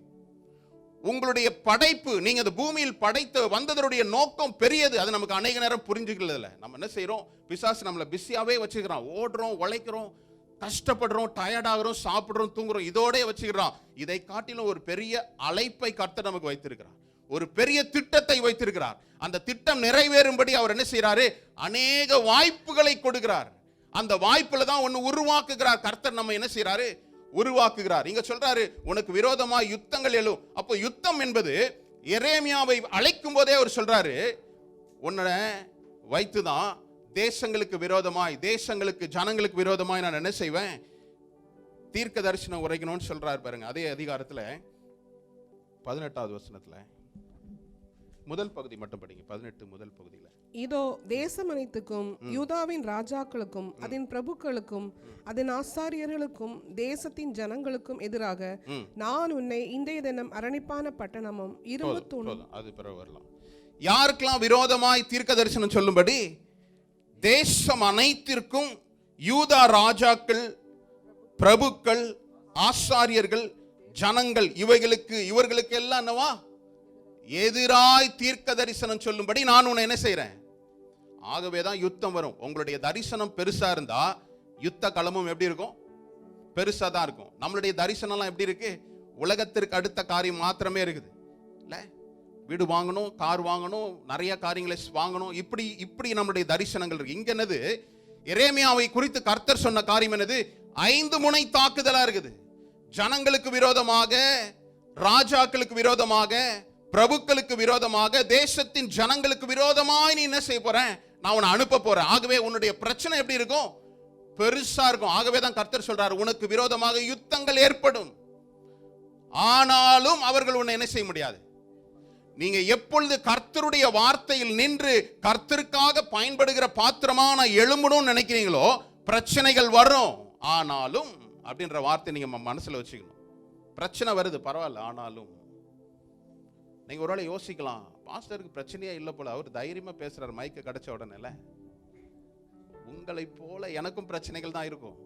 உங்களுடைய படைப்பு, நீங்க இந்த பூமியில் படைத்து வந்ததனுடைய நோக்கம் பெரியது. அது நமக்கு அநேக நேரம் புரிஞ்சுக்கல. நம்ம என்ன செய்யறோம், பிசாசு நம்மளை பிஸியாவே வச்சுக்கிறோம். ஓடுறோம், உழைக்கிறோம், கஷ்டப்படுறோம், டயர்ட் ஆகிறோம், சாப்பிடுறோம், தூங்குறோம், இதோட வச்சுக்கிறோம். இதை காட்டிலும் ஒரு பெரிய அழைப்பை கர்த்தர் நமக்கு வைத்திருக்கிறார், ஒரு பெரிய திட்டத்தை வைத்திருக்கிறார். அந்த திட்டம் நிறைவேறும்படி அவர் என்ன செய்யறாரு, அநேக வாய்ப்புகளை கொடுக்கிறார். அந்த வாய்ப்புல தான் ஒன்னு உருவாக்குகிறார் கர்த்தர். நம்ம என்ன செய்யறாரு, உருவாக்குகிறார். இங்க சொல்றாரு உனக்கு விரோதமாய் யுத்தங்கள் எழும். அப்போ யுத்தம் என்பது எரேமியாவை அழைக்கும் போதே அவர் சொல்றாரு, உன்னை வைத்துதான் தேசங்களுக்கு விரோதமாய், தேசங்களுக்கு ஜனங்களுக்கு விரோதமாய் நான் என்ன செய்வேன், தீர்க்க தரிசனம் உரைக்கணும்னு சொல்றாரு பாருங்க. அதே அதிகாரத்துல 18வது வசனத்துல முதல் பகுதி மட்டும் படிங்க. 18 முதல் பகுதியில, இதோ தேசம் அனைத்துக்கும் யூதாவின் ராஜாக்களுக்கும் அதன் பிரபுக்களுக்கும் அதன் ஆசாரியர்களுக்கும் தேசத்தின் ஜனங்களுக்கும் எதிராக நான் உன்னை இன்றைய தினம் அரணிப்பான பட்டணமும் இரும்பு தூணும். அது பிறகு வரலாம். யாருக்கெல்லாம் விரோதமாய் தீர்க்க தரிசனம் சொல்லும்படி? தேசம் அனைத்திற்கும் யூதா ராஜாக்கள், பிரபுக்கள், ஆசாரியர்கள், ஜனங்கள், இவர்களுக்கு எல்லாம் என்னவா எதிராய் தீர்க்க தரிசனம் சொல்லும்படி நான் உன்னை என்ன செய்றேன். ஆகவேதான் யுத்தம் வரும். உங்களுடைய தரிசனம் பெருசா இருந்தா யுத்த களமும் எப்படி இருக்கும்? பெருசா தான் இருக்கும். நம்மளுடைய தரிசனம்லாம் எப்படி இருக்கு? உலகத்திற்கு அடுத்த காரியம் மாத்திரமே இருக்குது இல்ல. வீடு வாங்கணும், கார் வாங்கணும், நிறைய காரியங்களை வாங்கணும், இப்படி நம்மளுடைய தரிசனங்கள் இருக்கு. இங்க என்னது, எரேமியாவை குறித்து கர்த்தர் சொன்ன காரியம் என்னது? 5 முனை தாக்குதலா இருக்குது. ஜனங்களுக்கு விரோதமாக, ராஜாக்களுக்கு விரோதமாக, பிரபுக்களுக்கு விரோதமாக, தேசத்தின் ஜனங்களுக்கு விரோதமாய் நீ என்ன செய்ய போறேன்? நான் உன்னை அனுப்ப போறேன். ஆகவே உன்னுடைய பிரச்சனை எப்படி இருக்கும்? பெருசா இருக்கும். ஆகவே தான் கர்த்தர் சொல்றாரு, உனக்கு விரோதமாக யுத்தங்கள் ஏற்படும், ஆனாலும் அவர்கள் உன்னை என்ன செய்ய முடியாது. நீங்க எப்பொழுது கர்த்தருடைய வார்த்தையில் நின்று கர்த்தருக்காக பயன்படுகிற பாத்திரமா நான் எழும்பணும்னு நினைக்கிறீங்களோ, பிரச்சனைகள் வரும். ஆனாலும் அப்படின்ற வார்த்தை நீங்க மனசுல வச்சுக்கணும். பிரச்சனை வருது பரவாயில்ல, ஆனாலும். நீங்க ஒருவேளை யோசிக்கலாம், பாஸ்டருக்கு பிரச்சனையே இல்லை போல, அவர் தைரியமா பேசுறாரு மைக்க கிடைச்ச உடனே. உங்களை போல எனக்கும் பிரச்சனைகள் தான் இருக்கும்.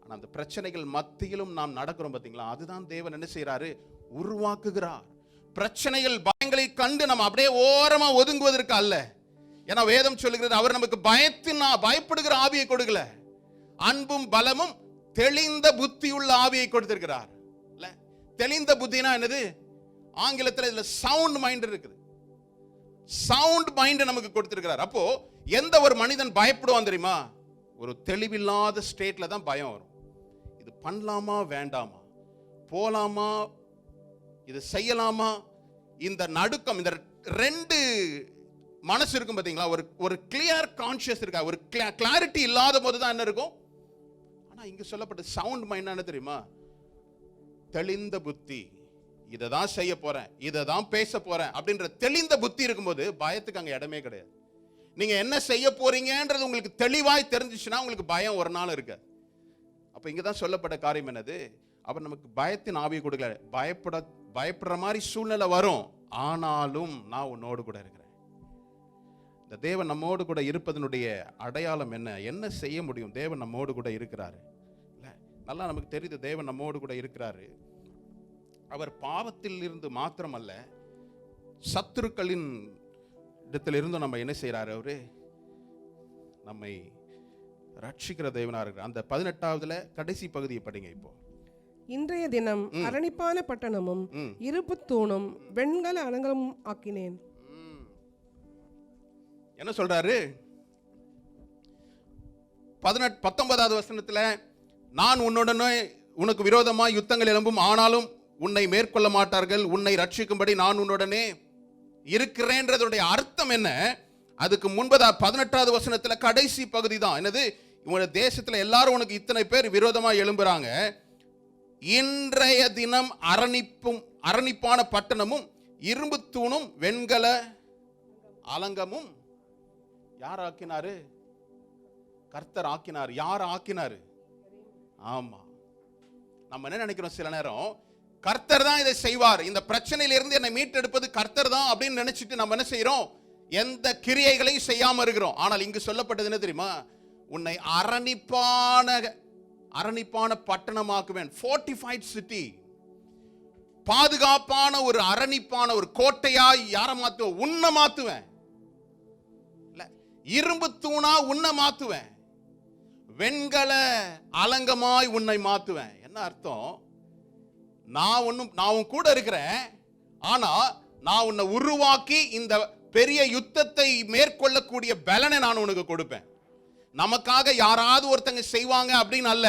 ஆனா அந்த பிரச்சனைகள் மத்தியிலும் நாம் நடக்கிறோம் பாத்தீங்களா, அதுதான் தேவன் என்ன செய்யறாரு, உருவாக்குகிறார். பிரச்சனைகள், பயங்களை கண்டு நம்ம அப்படியே ஓரமா ஒதுங்குவதற்கு அல்ல. ஏன்னா வேதம் சொல்லுகிறது, அவர் நமக்கு பயப்படுகிற ஆவியை கொடுக்கல, அன்பும் பலமும் தெளிந்த புத்தியுள்ள ஆவியை கொடுத்திருக்கிறார். தெளிந்த புத்தினா என்னது? ஆங்கிலத்தில் இதுல சவுண்ட் மைண்ட் இருக்குது. சவுண்ட் மைண்ட் நமக்கு கொடுத்திருக்கிறார். அப்போ எந்த ஒரு மனிதன் பயப்படுவான் தெரியுமா? ஒரு தெளிவில்லாத ஸ்டேட்ல தான் பயம் வரும். இது பண்ணலாமா வேண்டாமா, போலாமா, இது செய்யலாமா, இந்த நடுக்கம், இந்த 2 மனசு இருக்கும் பாத்தீங்களா. ஒரு கிளியர் கான்சியஸ் இருக்கா, ஒரு கிளாரிட்டி இல்லாத போது தான் என்ன இருக்கும். ஆனா இங்க சொல்லப்பட்ட சவுண்ட் மைண்ட் என்ன தெரியுமா? தெளிந்த புத்தி. இதை தான் செய்ய போறேன், இதை தான் பேச போறேன் அப்படின்ற தெளிந்த புத்தி இருக்கும்போது பயத்துக்கு அங்க இடமே கிடையாது. நீங்க என்ன செய்ய போறீங்கன்றது உங்களுக்கு தெளிவாய் தெரிஞ்சிச்சுன்னா உங்களுக்கு பயம் ஒரு நாள் இருக்காது. அப்ப இங்கதான் சொல்லப்பட்ட காரியம் என்னது? அவர் நமக்கு பயத்தின் ஆவியை கொடுக்கல. பயப்படுற மாதிரி சூழ்நிலை வரும், ஆனாலும் நான் உன்னோடு கூட இருக்கிறேன். இந்த தேவன் நம்மோடு கூட இருப்பதனுடைய அடையாளம் என்ன செய்ய முடியும்? தேவன் நம்மோடு கூட இருக்கிறாரு. நல்லா நமக்கு தெரியுது, தேவன் நம்மோடு கூட இருக்கிறாரு. அவர் பாவத்தில் இருந்து மாத்திரமல்ல, சத்துருக்களின் இடத்திலிருந்து நம்ம என்ன செய்யறாரு? அவரு நம்மை ரட்சிக்கிற தேவனா இருக்கிறார். அந்த 18வதுல கடைசி பகுதியை படிங்க. இப்போ இன்றைய தினம் அரணிப்பான பட்டணமும் இருப்பு தூணும் வெண்கல அலங்கமும் ஆக்கினேன். என்ன சொல்றாரு? 19வது வசனத்துல, நான் உன்னுடனே உனக்கு விரோதமாய் யுத்தங்கள் எழும்பும், ஆனாலும் உன்னை மேற்கொள்ள மாட்டார்கள், உன்னை ரட்சிக்கும்படி நான் உன்னுடனே இருக்கிறேன்றதுடைய அர்த்தம் என்ன? அதுக்கு முன்பதா 18வது வசனத்துல கடைசி பகுதி தான் என்னது? உங்களுடைய தேசத்துல எல்லாரும் உனக்கு இத்தனை பேர் விரோதமா எழும்புறாங்க, இன்றைய தினம் அரணிப்பான பட்டணமும் இரும்பு தூணும் வெண்கல அலங்கமும் யார் ஆக்கினாரு? கர்த்தர் ஆக்கினார். யார் ஆக்கினாரு? ஆமா, நம்ம என்ன நினைக்கிறோம் சில நேரம், கர்த்தர் தான் இதை செய்வார், இந்த பிரச்சனையிலிருந்து என்னை மீட்டெடுப்பது கர்த்தர் தான் அப்படின்னு நினைச்சிட்டு நம்ம என்ன செய்யறோம்? எந்த கிரியைகளையும் செய்யாம இருக்கிறோம். ஆனால் இங்கு சொல்லப்பட்டது என்ன தெரியுமா? உன்னை அரணிப்பான பட்டணமாக்குவேன். fortified city, பாதுகாப்பான ஒரு அரணிப்பான ஒரு கோட்டையாய் யாரை மாத்துவேன்? உன்னை மாத்துவேன். இரும்பு தூணா உன்னை மாத்துவேன், வெண்கல அலங்கமாய் உன்னை மாத்துவேன். என்ன அர்த்தம்? நான் உன் கூட இருக்கிறேன், ஆனா நான் உன்னை உருவாக்கி இந்த பெரிய யுத்தத்தை மேற்கொள்ளக்கூடிய பலனை நான் உனக்கு கொடுப்பேன். நமக்காக யாராவது ஒருத்தங்க செய்வாங்க அப்படின்னு அல்ல,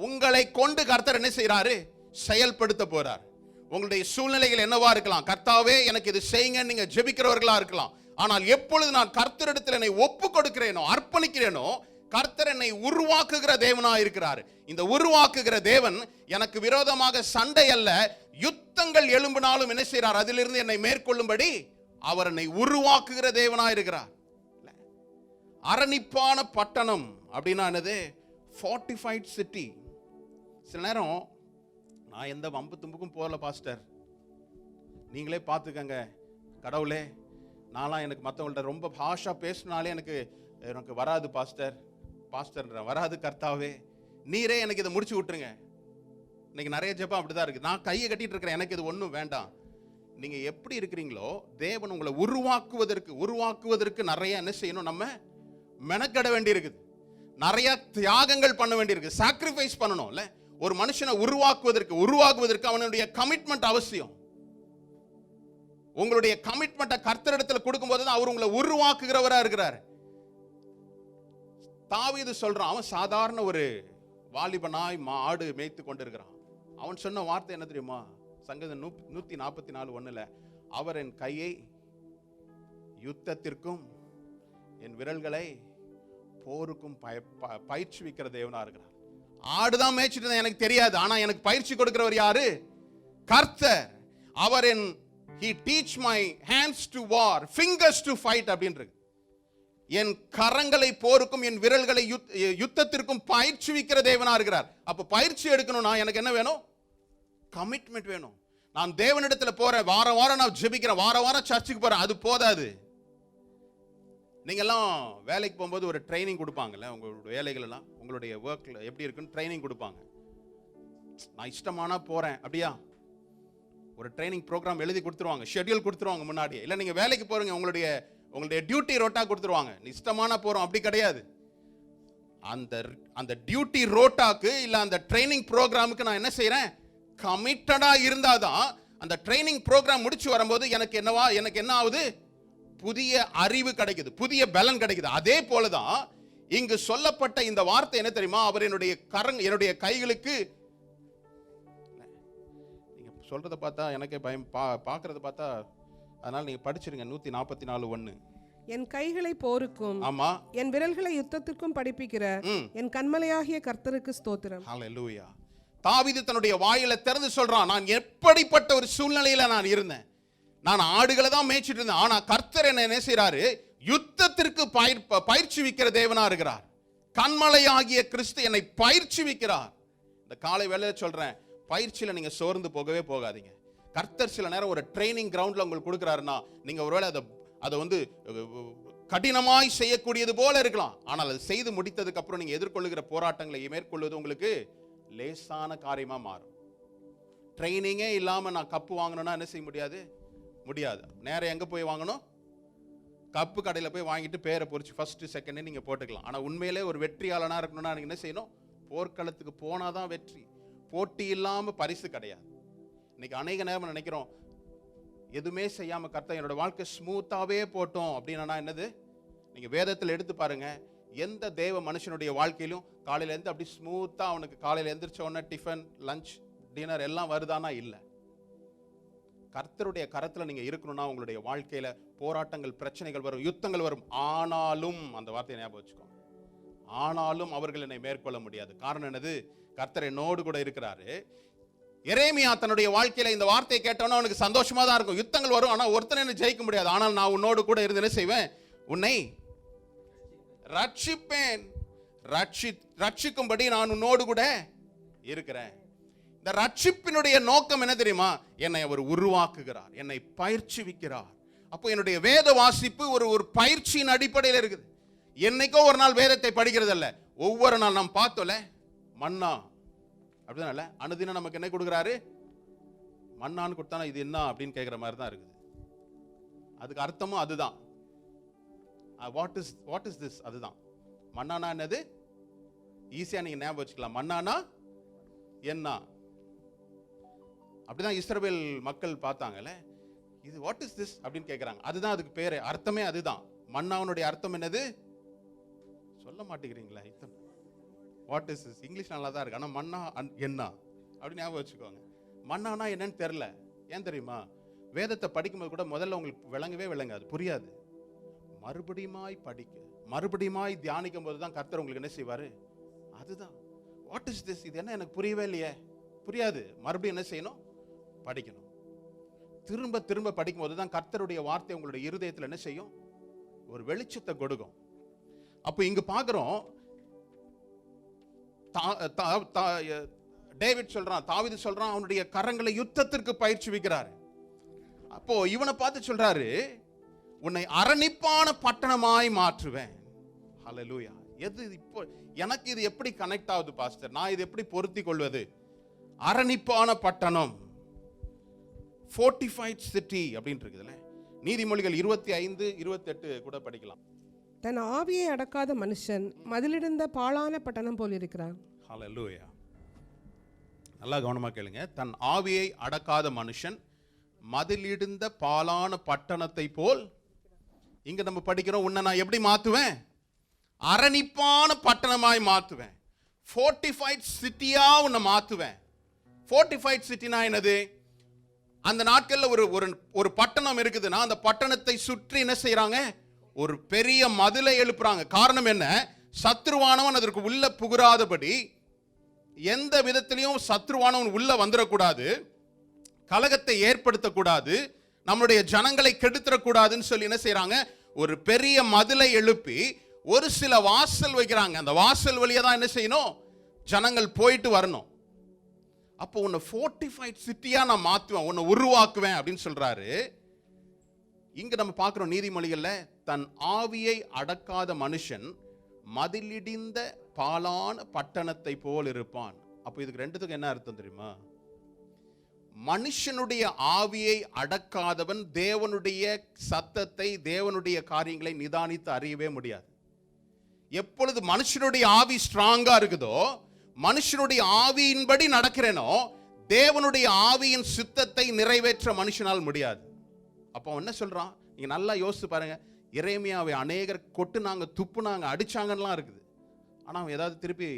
உங்களை கொண்டு கர்த்தர் என்ன செய்யறாரு? செயல்படுத்த போறார். உங்களுடைய சூழ்நிலைகள் என்னவா இருக்கலாம்? கர்த்தாவே எனக்கு இது செய்யுங்க நீங்க ஜெபிக்கிறவர்களா இருக்கலாம். ஆனால் எப்பொழுது நான் கர்த்தரிடத்தில் என்னை ஒப்பு கொடுக்கிறேனோ, அர்ப்பணிக்கிறேனோ, கர்த்தர் என்னை உருவாக்குகிற தேவனா இருக்கிறார். இந்த உருவாக்குகிற தேவன் எனக்கு விரோதமாக சண்டை அல்ல, யுத்தங்கள் எழும்பினாலும் என்ன செய்யறார்? அதிலிருந்து என்னை மேற்கொள்ளும்படி அவர் என்னை உருவாக்குகிற தேவனா இருக்கிறார். அரணிப்பான பட்டணம் அப்படின்னா என்னது? fortified city. சில நேரம் நான் எந்த வம்பு தும்புக்கும் போகல பாஸ்டர், நீங்களே பார்த்துக்கங்க, கடவுளே நான்லாம் எனக்கு மற்றவங்கள்ட்ட ரொம்ப பாஷா பேசினாலே எனக்கு வராது பாஸ்டர், பாஸ்டர்ன்ற வராது, கர்த்தாவே நீரே எனக்கு இதை முடிச்சு விட்டுருங்க. இன்னைக்கு நிறைய ஜெபம் அப்படிதான் இருக்கு. நான் கையை கட்டிட்டு இருக்கிறேன், எனக்கு இது ஒன்றும் வேண்டாம். நீங்க எப்படி இருக்கிறீங்களோ தேவன் உங்களை உருவாக்குவதற்கு நிறைய என்ன செய்யணும்? நம்ம மெனக்கட வேண்டி இருக்குது, நிறைய தியாகங்கள் பண்ண வேண்டியிருக்கு, சாக்ரிஃபைஸ் பண்ணணும்ல. ஒரு மனுஷனை உருவாக்குவதற்கு அவனுடைய கமிட்மெண்ட் அவசியம். உங்களுடைய கமிட்மெண்ட்டை கர்த்தரிடத்தில் கொடுக்கும்போது தான் அவர் உங்களை உருவாக்குகிறவரா இருக்கிறார். தாவீது சொல்றான், அவன் சாதாரண ஒரு வாலிபனாய் ஆடு மேய்த்து கொண்டிருக்கிறான். அவன் சொன்ன வார்த்தை என்ன தெரியுமா? சங்கீதம் 144:1 அவர் என் கையை யுத்தத்திற்கும் என் விரல்களை போருக்கும் பயிற்சிவிக்கிற தேவனா இருக்கிறார். ஆடுதான் மேய்ச்சிட்டு எனக்கு தெரியாது, ஆனா எனக்கு பயிற்சி கொடுக்கிறவர் யாரு? கர்த்தர். அவர் he teach my hands to war, fingers to fight அப்படின்றது. என் கரங்களை போருக்கும் என் விரல்களை யுத்தத்திற்கும் பயிற்சிவிக்கிற தேவனா இருக்கிறார். அப்ப பயிற்சி எடுக்கணும்னா எனக்கு என்ன வேணும்? கமிட்மெண்ட் வேணும். நான் தேவனிடத்துல போறேன், வாரம் நான் ஜெபிக்கிறேன், வாரம் சர்ச்சுக்கு போறேன், அது போதாது. நீங்கெல்லாம் வேலைக்கு போகும்போது ஒரு ட்ரைனிங் கொடுப்பாங்கல்ல, உங்களுடைய வேலைகள் எல்லாம் உங்களுடைய ஒர்க்ல எப்படி இருக்குன்னு ட்ரைனிங் கொடுப்பாங்க. நான் இஷ்டமானா போறேன் அப்படியா? ஒரு ட்ரைனிங் ப்ரோக்ராம் எழுதி கொடுத்துருவாங்க, ஷெட்யூல் கொடுத்துருவாங்க முன்னாடியே. இல்லை நீங்கள் வேலைக்கு போறீங்க, உங்களுடைய டியூட்டி ரோட்டா கொடுத்துருவாங்க, நீ இஷ்டமானா போறோம் அப்படி கிடையாது. அந்த டியூட்டி ரோட்டாக்கு இல்லை அந்த ட்ரைனிங் ப்ரோக்ராமுக்கு நான் என்ன செய்யறேன்? கமிட்டடா இருந்தாதான் அந்த ட்ரைனிங் ப்ரோக்ராம் முடிச்சு வரும்போது எனக்கு என்ன ஆகுது? புதிய அறிவு கிடைக்குது, புதிய பலன் கிடைக்குது. அதே போலதான் இங்கு சொல்லப்பட்ட இந்த வார்த்தை என்ன தெரியுமா? அவர் என்னுடைய கைகளுக்கு, நீங்க சொல்றத பார்த்தா எனக்கே பயம், பார்க்கறத பார்த்தா, அதனால நீங்க படிச்சிருங்க 144:1. என் கைகளை போருக்கும், ஆமா, என் விரல்களை யுத்தத்திற்கும் படிப்பிக்கிற என் கண்மலையாகிய கர்த்தருக்கு ஸ்தோத்திரம். ஹல்லேலூயா. தாவீது தன்னுடைய வாயில திறந்து சொல்றான், நான் எப்படிப்பட்ட ஒரு சூழ்நிலையில நான் இருந்தேன், நான் ஆடுகளை தான் மேய்ச்சிட்டு இருந்தேன், ஆனா கர்த்தர் என்ன செய்றாரு? யுத்தத்திற்கு பயிற்சி விக்கிற தேவனா இருக்கிறார். கண்மலையாகிய கிறிஸ்து என்னை பயிற்சி விக்கிறார். இந்த காலை வேளையில சொல்றேன், பயிற்சியில நீங்க சோர்ந்து போகவே போகாதீங்க. கர்த்தர் சில நேரம் ஒரு ட்ரைனிங் கிரவுண்ட்ல உங்களுக்கு கொடுக்கிறாருன்னா, நீங்க ஒருவேளை அதை கடினமாய் செய்யக்கூடியது போல இருக்கலாம், ஆனால் அது செய்து முடித்ததுக்கு அப்புறம் நீங்க எதிர்கொள்ளுகிற போராட்டங்களை மேற்கொள்வது உங்களுக்கு லேசான காரியமா மாறும். ட்ரைனிங்கே இல்லாம நான் கப்பு வாங்கணும்னா என்ன செய்ய முடியாது. நேரம் எங்க போய் வாங்கணும்? கப்பு கடையில் போய் வாங்கிட்டு பேரை பொறிச்சு ஃபர்ஸ்ட் செகண்ட் நீங்க போட்டுக்கலாம். ஆனா உண்மையிலே ஒரு வெற்றியாளனா இருக்கணும்னா நீங்க என்ன செய்யணும்? போர்க்களத்துக்கு போனாதான் வெற்றி. போட்டி இல்லாம பரிசு கிடையாது. இன்னைக்கு அநேக நேரம் நினைக்கிறோம், எதுவுமே செய்யாம கர்த்தர் என்னோட வாழ்க்கை ஸ்மூத்தாவே போட்டோம் அப்படின்னா என்னது? நீங்க வேதத்தில் எடுத்து பாருங்க, எந்த தேவ மனுஷனுடைய வாழ்க்கையிலும் காலையில இருந்து அப்படி ஸ்மூத்தா அவனுக்கு காலையில எந்திரிச்ச உடனே டிஃபன், லஞ்ச், டின்னர் எல்லாம் வருதானா? இல்ல. கர்த்தருடைய கரத்துல நீங்க இருக்கணும்னா உங்களுடைய வாழ்க்கையில போராட்டங்கள், பிரச்சனைகள் வரும், யுத்தங்கள் வரும். ஆனாலும், அந்த வார்த்தையை ஞாபகம் வச்சுக்கோங்க, ஆனாலும் அவர்கள் என்னை மேற்கொள்ள முடியாது. காரணம் என்னது? கர்த்தர் என்னோடு கூட இருக்கிறாரு. எரேமியா தன்னுடைய வாழ்க்கையில இந்த வார்த்தையை கேட்டவன அவனுக்கு சந்தோஷமா தான் இருக்கும். யுத்தங்கள் வரும், ஆனா ஒருத்தனை என்ன ஜெயிக்க முடியாது. ஆனால் நான் உன்னோடு கூட இருந்து என்ன செய்வேன்? உன்னை ரட்சிப்பேன், ரட்சிக்கும்படி நான் உன்னோடு கூட இருக்கிறேன். இந்த ரட்சிப்பினுடைய நோக்கம் என்ன தெரியுமா? என்னை அவர் உருவாக்குகிறார், என்னை பயிற்சிவிக்கிறார். அப்போ என்னுடைய வேத வாசிப்பு ஒரு பயிற்சியின் அடிப்படையில் இருக்குது. என்னைக்கோ ஒரு நாள் வேதத்தை படிக்கிறது அல்ல, ஒவ்வொரு நாள் நாம் பார்த்தோம்ல மன்னா அப்படிதான், அனுதினம் நமக்கு என்ன கொடுக்குறாரு? மன்னான்னு கொடுத்தானா இது என்ன அப்படின்னு கேட்குற மாதிரி தான் இருக்குது. அதுக்கு அர்த்தமும் அதுதான். What is this? அதுதான் மன்னானா என்னது? ஈஸியா நீங்க ஞாபகம் வச்சுக்கலாம். மன்னானா என்ன? அப்படிதான் இஸ்ரவேல் மக்கள் பார்த்தாங்கல்ல, இது வாட் இஸ் திஸ் அப்படின்னு கேட்குறாங்க. அதுதான் அதுக்கு பேரு, அர்த்தமே அதுதான். மன்னாவுடைய அர்த்தம் என்னது? சொல்ல மாட்டேங்கிறீங்களா? What is this? இங்கிலீஷ் நல்லா தான் இருக்கு, ஆனால் மன்னா என்ன அப்படின்னு ஞாபகம் வச்சுக்கோங்க. மன்னானா என்னன்னு தெரில. ஏன் தெரியுமா? வேதத்தை படிக்கும்போது கூட முதல்ல உங்களுக்கு விளங்காது, புரியாது. மறுபடியுமாய் படிக்க, மறுபடியுமாய் தியானிக்கும் போது தான் கர்த்தர் உங்களுக்கு என்ன செய்வாரு? அதுதான் வாட் இஸ் திஸ், இது என்ன எனக்கு புரியவே இல்லையே, புரியாது. மறுபடியும் என்ன செய்யணும்? படிக்கணும். திரும்ப திரும்ப படிக்கும் போது தான் கர்த்தருடைய வார்த்தை உங்களுடைய இருதயத்தில் என்ன செய்யும்? ஒரு வெளிச்சத்தை கொடுக்கும். அப்போ இங்க பார்க்கிறோம், டேவிட் சொல்றான், தாவீது சொல்றான், அவனுடைய கரங்களை யுத்தத்திற்கு பயிற்சிவிக்கிறார். அப்போ இவனை பார்த்து சொல்றாரு, உன்னை அரணிப்பான பட்டணமாய் மாற்றுவேன். ஹல்லேலூயா. எது இப்போ எனக்கு இது எப்படி கனெக்ட் ஆகுது பாஸ்டர்? நான் இது எப்படி பொருத்தி கொள்வது? அரணிப்பான பட்டணம், ஃபோர்ட்டிஃபைட் சிட்டி அப்படின்னு இருக்குதுல்ல. நீதிமொழிகள் 25:28 கூட படிக்கலாம். தன் ஆவியை அடக்காத மனுஷன் மதிலிருந்த பாழான பட்டணம் போல் இருக்கிறான். ஹல்லேலூயா. நல்லா கவனமா கேளுங்க. தன் ஆவியை அடக்காத மனுஷன் மதிலிடுந்த பாலான பட்டணத்தை போல். இங்க நம்ம படிக்கிறோம், உன்னை நான் எப்படி மாத்துவேன்? அரணிப்பான பட்டணமாய் மாத்துவேன். ஃபோர்ட்டிஃபைட் சிட்டியா உன்னை மாத்துவேன். ஃபோர்ட்டிஃபைட் சிட்டினா என்னது? அந்த நாட்கள்ல ஒரு பட்டணம் இருக்குதுன்னா அந்த பட்டணத்தை சுற்றி என்ன செய்யறாங்க? ஒரு பெரிய மதிலை எழுப்புறாங்க. காரணம் என்ன? சத்ருவானவன் அதற்கு உள்ள புகுறாதபடி, எந்த விதத்திலையும் சத்ருவானவன் உள்ள வந்துடக்கூடாது, கலகத்தை ஏற்படுத்தக்கூடாது, நம்முடைய ஜனங்களை கெடுத்துடக்கூடாதுன்னு சொல்லி என்ன செய்யறாங்க? ஒரு பெரிய மதிலை எழுப்பி ஒரு சில வாசல் வைக்கிறாங்க. அந்த வாசல் வழியா தான் என்ன செய்யணும்? ஜனங்கள் போயிட்டு வரணும். அப்போ உன்னை ஃபோர்ட்டிஃபைட் சிட்டியா நான் மாத்துவேன், உன்னை உருவாக்குவேன் அப்படின்னு சொல்றாரு. இங்க நம்ம பார்க்கிறோம் நீதிமொழிகள்ல, தன் ஆவியை அடக்காத மனுஷன் மதிலிடிந்த பாலான பட்டணத்தை போல் இருப்பான். அப்போ இதுக்கு ரெண்டுத்துக்கு என்ன அர்த்தம் தெரியுமா? மனுஷனுடைய ஆவியை அடக்காதவன் தேவனுடைய சத்தத்தை, தேவனுடைய காரியங்களை நிதானித்து அறியவே முடியாது. எப்பொழுது மனுஷனுடைய ஆவி ஸ்ட்ராங்கா இருக்குதோ, மனுஷனுடைய ஆவியின்படி நடக்கிறேனோ, தேவனுடைய ஆவியின் சித்தத்தை நிறைவேற்ற மனுஷனால் முடியாது. அப்போ என்ன சொல்றான்? நீங்க நல்லா யோசிச்சு பாருங்க. எரேமியாவை அநேகர் கொட்டுனாங்க, துப்புனாங்க, அடிச்சாங்கலாம் இருக்குது. ஆனா அவன் ஏதாவது திருப்பி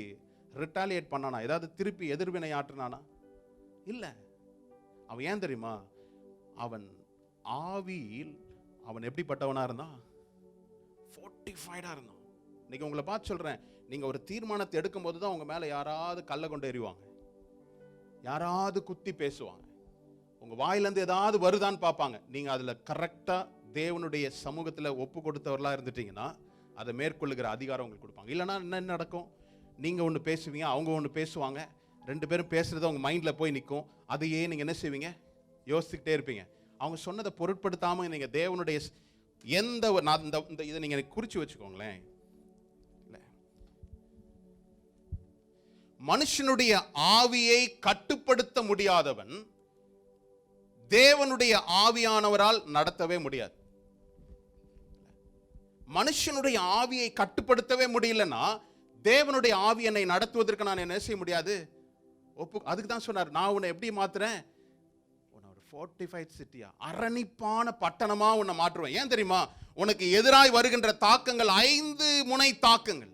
ரிட்டாலியேட் பண்ணானா? ஏதாவது திருப்பி எதிர்வினை ஆற்றினானா? இல்ல. அவன் ஏன் தெரியுமா? அவன் ஆவியில் அவன் எப்படிப்பட்டவனா இருந்தான்? ஃபோர்ட்டிஃபைடா இருந்தான். இன்னைக்கு உங்களை பார்த்து சொல்றேன், நீங்க ஒரு தீர்மானத்தை எடுக்கும் போது தான் உங்க மேல யாராவது கல்லை கொண்டு எறிவாங்க, யாராவது குத்தி பேசுவாங்க, உங்க வாயிலிருந்து ஏதாவது வருதான்னு பார்ப்பாங்க. நீங்க அதுல கரெக்டா தேவனுடைய சமூகத்துல ஒப்பு கொடுத்தவர்களா இருந்துட்டீங்கன்னா அதை மேற்கொள்ளுகிற அதிகாரம் உங்களுக்கு கொடுப்பாங்க. இல்லைன்னா என்ன நடக்கும்? நீங்க ஒன்று பேசுவீங்க, அவங்க ஒன்று பேசுவாங்க, ரெண்டு பேரும் பேசுறது உங்க மைண்ட்ல போய் நிற்கும். அதையே நீங்க என்ன செய்வீங்க? யோசிச்சுக்கிட்டே இருப்பீங்க. அவங்க சொன்னதை பொருட்படுத்தாம நீங்க தேவனுடைய எந்த இதை நீங்க குறிச்சு வச்சுக்கோங்களேன். மனுஷனுடைய ஆவியை கட்டுப்படுத்த முடியாதவன் தேவனுடைய ஆவியானவரால் நடத்தவே முடியாது. மனுஷனுடைய ஆவியை கட்டுப்படுத்தவே முடியலன்னா தேவனுடைய ஆவி என்னை நடத்துவதற்கு நான் என்ன செய்ய முடியாது? அதுக்கு தான் சொன்னார், நான் உன்னை எப்படி மாத்துறேன்? உன்னை ஒரு ஃபோர்ட்டிஃபைட் சிட்டியா, அரணிப்பான பட்டணமா உன்னை மாற்றுவேன். ஏன் தெரியுமா? உனக்கு எதிராய் வருகின்ற தாக்கங்கள் 5 முனை தாக்கங்கள்,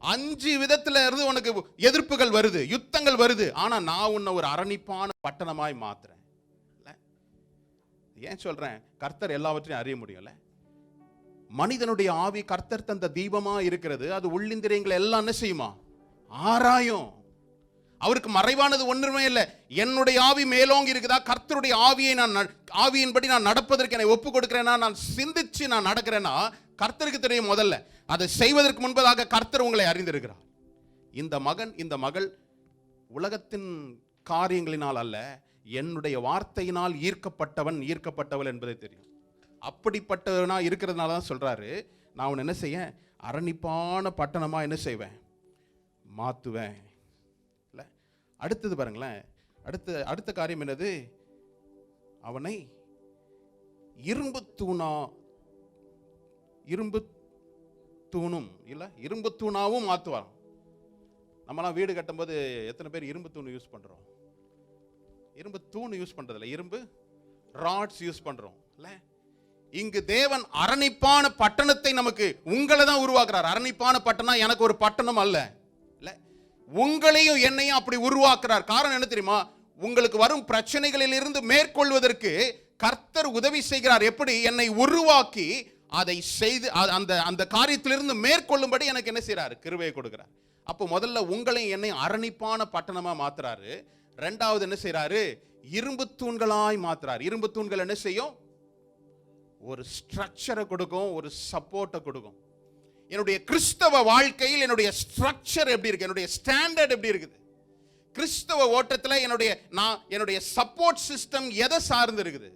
5 விதத்துல இருந்து உனக்கு எதிர்ப்புகள் வருது, யுத்தங்கள் வருது. ஆனா நான் உன்னை ஒரு அரணிப்பான பட்டணமாய் மாத்துறேன். ஏன் சொல்றேன்? கர்த்தர் எல்லாவற்றையும் அறிய முடியல. மனிதனுடைய ஆவி கர்த்தர் தந்த தீபமா இருக்கிறது. அது உள்ளிந்திரியங்களை எல்லாம் என்ன செய்யுமா? ஆராயும். அவருக்கு மறைவானது ஒன்றுமே இல்லை. என்னுடைய ஆவி மேலோங்கி இருக்குதா? கர்த்தருடைய ஆவியை ஆவியின்படி நான் நடப்பதற்கு என்னை ஒப்பு கொடுக்கிறேன்னா, நான் சிந்திச்சு நான் நடக்கிறேன்னா கர்த்தருக்கு தெரியும். முதல்ல அதை செய்வதற்கு முன்பதாக கர்த்தர் உங்களை அறிந்திருக்கிறார். இந்த மகள் உலகத்தின் காரியங்களினால் அல்ல, என்னுடைய வார்த்தையினால் ஈர்க்கப்பட்டவள் என்பதை தெரியும். அப்படிப்பட்டவனா இருக்கிறதுனால தான் சொல்றாரு, நான் உன்னை என்ன செய்ய? அரணிப்பான பட்டணமா என்ன செய்வேன்? மாத்துவேன். இல்ல, அடுத்தது பாருங்களேன். அடுத்த காரியம் என்னது? அவனை இரும்பு தூணும் இல்ல, இரும்பு தூணாவும் மாத்துவான். நம்மலாம் வீடு கட்டும்போது எத்தனை பேர் இரும்பு தூண் யூஸ் பண்றோம்? இரும்பு தூண் யூஸ் பண்றதில்ல, இரும்பு ராட்ஸ் யூஸ் பண்றோம் இல்ல. இங்கு தேவன் அரணிப்பான பட்டணத்தை நமக்கு, உங்களை தான் உருவாக்குறார். அரணிப்பான பட்டணம் எனக்கு ஒரு பட்டணம் அல்ல. இல்ல, உங்களையும் என்னையும் அப்படி உருவாக்குறார். காரணம் என்ன தெரியுமா? உங்களுக்கு வரும் பிரச்சனைகளில் இருந்து மேற்கொள்வதற்கு கர்த்தர் உதவி செய்கிறார். எப்படி? என்னை உருவாக்கி அதை செய்து அந்த அந்த காரியத்திலிருந்து மேற்கொள்ளும்படி எனக்கு என்ன செய்யறாரு? கிருபையை கொடுக்கிறார். அப்போ முதல்ல உங்களையும் என்னையும் அரணிப்பான பட்டணமா மாத்துறாரு. ரெண்டாவது என்ன செய்யறாரு? இரும்பு தூண்களாய் மாத்துறாரு. இரும்பு தூண்கள் என்ன செய்யும்? ஒரு ஸ்ட்ரக்சரை கொடுக்கும், ஒரு சப்போர்ட்டை கொடுக்கும். என்னுடைய கிறிஸ்தவ வாழ்க்கையில் என்னுடைய ஸ்ட்ரக்சர் எப்படி இருக்கு? என்னுடைய ஸ்டாண்டர்ட் எப்படி இருக்குது? கிறிஸ்தவ ஓட்டத்தில் என்னுடைய சப்போர்ட் சிஸ்டம் எதை சார்ந்து இருக்குது?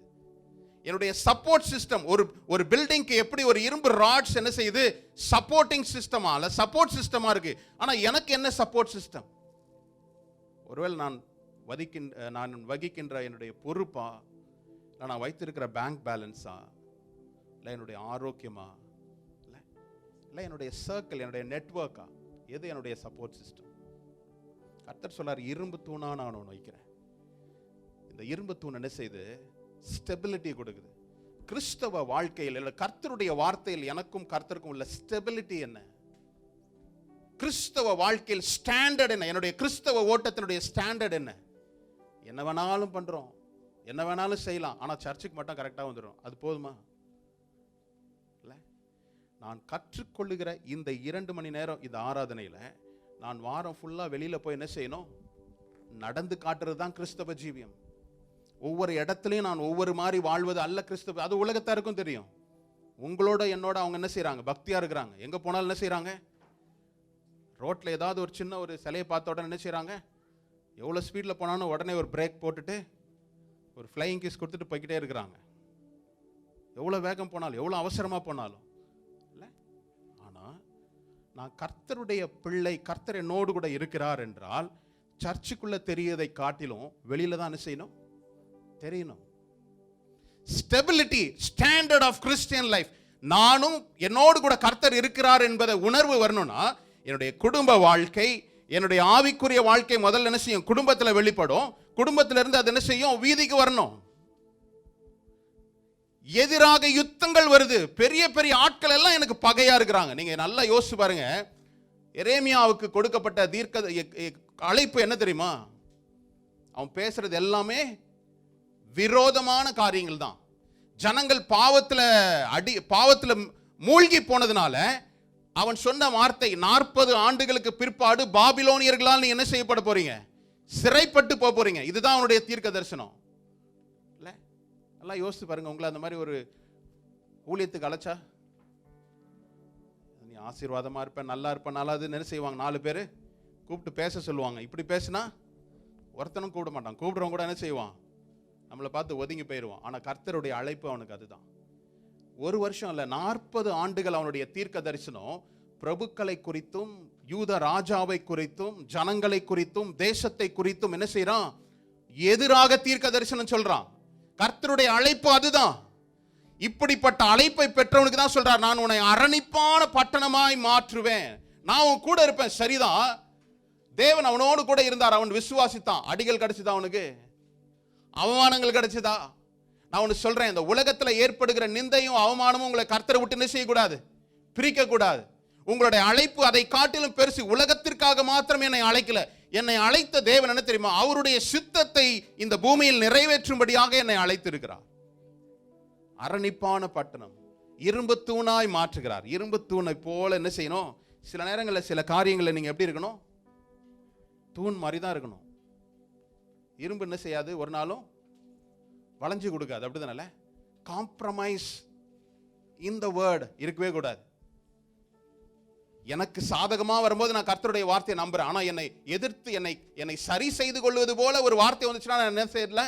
என்னுடைய சப்போர்ட் சிஸ்டம் ஒரு பில்டிங்க்கு எப்படி ஒரு இரும்பு ராட்ஸ் என்ன செய்யுது? சப்போர்ட்டிங் சிஸ்டமா இல்ல சப்போர்ட் சிஸ்டமா இருக்கு. ஆனா எனக்கு என்ன சப்போர்ட் சிஸ்டம்? ஒருவேளை நான் வகிக்கின்ற என்னுடைய பொறுப்பா, இல்லை நான் வைத்திருக்கிற பேங்க் பேலன்ஸா, இல்லை என்னுடைய ஆரோக்கியமா, இல்லை என்னுடைய சர்க்கிள், என்னுடைய நெட்வொர்க்கா? எது என்னுடைய சப்போர்ட் சிஸ்டம்? கர்த்தர் சொல்லார், இரும்பு தூணா நான் ஒன்று வைக்கிறேன். இந்த இரும்பு தூண் என்ன செய்யுது? ஸ்டெபிலிட்டி கொடுக்குது. கிறிஸ்தவ வாழ்க்கையில் இல்லை கர்த்தருடைய வார்த்தையில் எனக்கும் கர்த்தருக்கும் உள்ள ஸ்டெபிலிட்டி என்ன? கிறிஸ்தவ வாழ்க்கையில் ஸ்டாண்டர்ட் என்ன? என்னுடைய கிறிஸ்தவ ஓட்டத்தினுடைய ஸ்டாண்டர்ட் என்ன? என்ன வேணாலும் பண்றோம், என்ன வேணாலும் செய்யலாம், ஆனா சர்ச்சுக்கு மட்டும் கரெக்டா வந்துடும். அது போதுமா? இல்லை, நான் கற்றுக்கொள்ளுகிற இந்த 2 மணி நேரம் இந்த ஆராதனையில நான் வாரம் ஃபுல்லா வெளியில போய் என்ன செய்யணும்? நடந்து காட்டுறது தான் கிறிஸ்தவ ஜீவியம். ஒவ்வொரு இடத்துலையும் நான் ஒவ்வொரு மாதிரி வாழ்வது அல்ல கிறிஸ்தவ. அது உலகத்தாருக்கும் தெரியும். உங்களோட என்னோட அவங்க என்ன செய்யறாங்க? பக்தியா இருக்கிறாங்க. எங்க போனாலும் என்ன செய்யறாங்க? ரோட்ல ஏதாவது ஒரு சின்ன ஒரு சிலையை பார்த்த உடனே என்ன செய்யறாங்க? எவ்வளவு ஸ்பீட்ல போனாலும் உடனே ஒரு பிரேக் போட்டுட்டு ஒரு ஃப்ளையிங் கிஸ் கொடுத்துட்டு போய்கிட்டே இருக்கிறாங்க. எவ்வளவு வேகம் போனாலும், எவ்வளவு அவசரமா போனாலும். இல்லை, ஆனா நான் கர்த்தருடைய பிள்ளை, கர்த்தர் என்னோடு கூட இருக்கிறார் என்றால் சர்ச்சுக்குள்ள தெரியதை காட்டிலும் வெளியில தான் என்ன செய்யணும்? தெரியணும். Stability, standard of Christian life. நானும் என்னோடு கூட கர்த்தர் இருக்கிறார் என்பதை உணர்வு வரணும்னா என்னுடைய குடும்ப வாழ்க்கை, என்னுடைய ஆவிக்குரிய வாழ்க்கை முதல்ல என்ன செய்யும்? குடும்பத்தில் வெளிப்படும். குடும்பத்திலிருந்து அது என்ன செய்யும்? வீதிக்கு வரணும். எதிராக யுத்தங்கள் வருது. பெரிய பெரிய ஆட்கள் எல்லாம் எனக்கு பகையா இருக்கிறாங்க. நீங்க நல்லா யோசிச்சு பாருங்க. எரேமியாவுக்கு கொடுக்கப்பட்ட தீர்க்க அழைப்பு என்ன தெரியுமா? அவன் பேசுறது எல்லாமே விரோதமான காரியங்கள் தான். ஜனங்கள் பாவத்துல மூழ்கி போனதுனால அவன் சொன்ன வார்த்தை, 40 ஆண்டுகளுக்கு பிற்பாடு பாபிலோனியர்களால் நீ என்ன செய்யப்பட போறீங்க? சிறைப்பட்டு போறீங்க. இதுதான் அவனுடைய தீர்க்க தரிசனம். இல்ல, நல்லா யோசிச்சு பாருங்க. உங்களை அந்த மாதிரி ஒரு ஊழியத்துக்கு அழைச்சா நீ ஆசீர்வாதமா இருப்ப, நல்லா இருப்ப, நல்லா என்ன செய்வாங்க? 4 பேர் கூப்பிட்டு பேச சொல்லுவாங்க. இப்படி பேசினா ஒருத்தனும் கூப்பிட மாட்டான். கூப்பிடுறவங்க கூட என்ன செய்வான்? நம்மளை பார்த்து ஒதுங்கி போயிடுவான். ஆனா கர்த்தருடைய அழைப்பு அவனுக்கு அதுதான். 1 வருஷம் அல்ல, 40 ஆண்டுகள் அவனுடைய தீர்க்க தரிசனம் பிரபுக்களை குறித்தும், யூத ராஜாவை குறித்தும், ஜனங்களை குறித்தும், தேசத்தை குறித்தும் என்ன செய்யறான்? எதிராக தீர்க்க தரிசனம் சொல்றான். கர்த்தருடைய அழைப்பு அதுதான். இப்படிப்பட்ட அழைப்பை பெற்றவனுக்கு தான் சொல்றார், நான் உன்னை அரணிப்பான பட்டணமாய் மாற்றுவேன், நான் உன் கூட இருப்பேன். சரிதான், தேவன் அவனோடு கூட இருந்தார். அவன் விசுவாசித்தான். அடிகள் கிடைச்சுதான், அவனுக்கு அவமானங்கள் கிடைச்சதா? நான் ஒன்று சொல்றேன், இந்த உலகத்தில் ஏற்படுகிற நிந்தையும் அவமானமும் உங்களை கர்த்தரை விட்டு என்ன செய்யக்கூடாது? பிரிக்க கூடாது. உங்களுடைய அழைப்பு அதை காட்டிலும் பெருசு. உலகத்திற்காக மாத்திரம் என்னை அழைக்கல. என்னை அழைத்த தேவன் என்ன தெரியுமா? அவருடைய சித்தத்தை இந்த பூமியில் நிறைவேற்றும்படியாக என்னை அழைத்திருக்கிறார். அரணிப்பான பட்டணம், இரும்பு தூணாய் மாற்றுகிறார். இரும்பு தூணை போல என்ன செய்யணும்? சில நேரங்களில் சில காரியங்களில் நீங்க எப்படி இருக்கணும்? தூண் மாதிரி தான் இருக்கணும். இரும்பு என்ன செய்யாது? ஒரு நாளும் வளைஞ்சு கொடுக்காது. அப்படிதானே? காம்ப்ரமைஸ் இந்த வேர்ட் இருக்கவே கூடாது. எனக்கு சாதகமா வரும்போது நான் கர்த்தருடைய வார்த்தையை நம்புறேன். ஆனா என்னை எதிர்த்து என்னை சரி செய்து கொள்வது போல ஒரு வார்த்தை வந்துச்சுன்னா நான் என்ன செய்யல?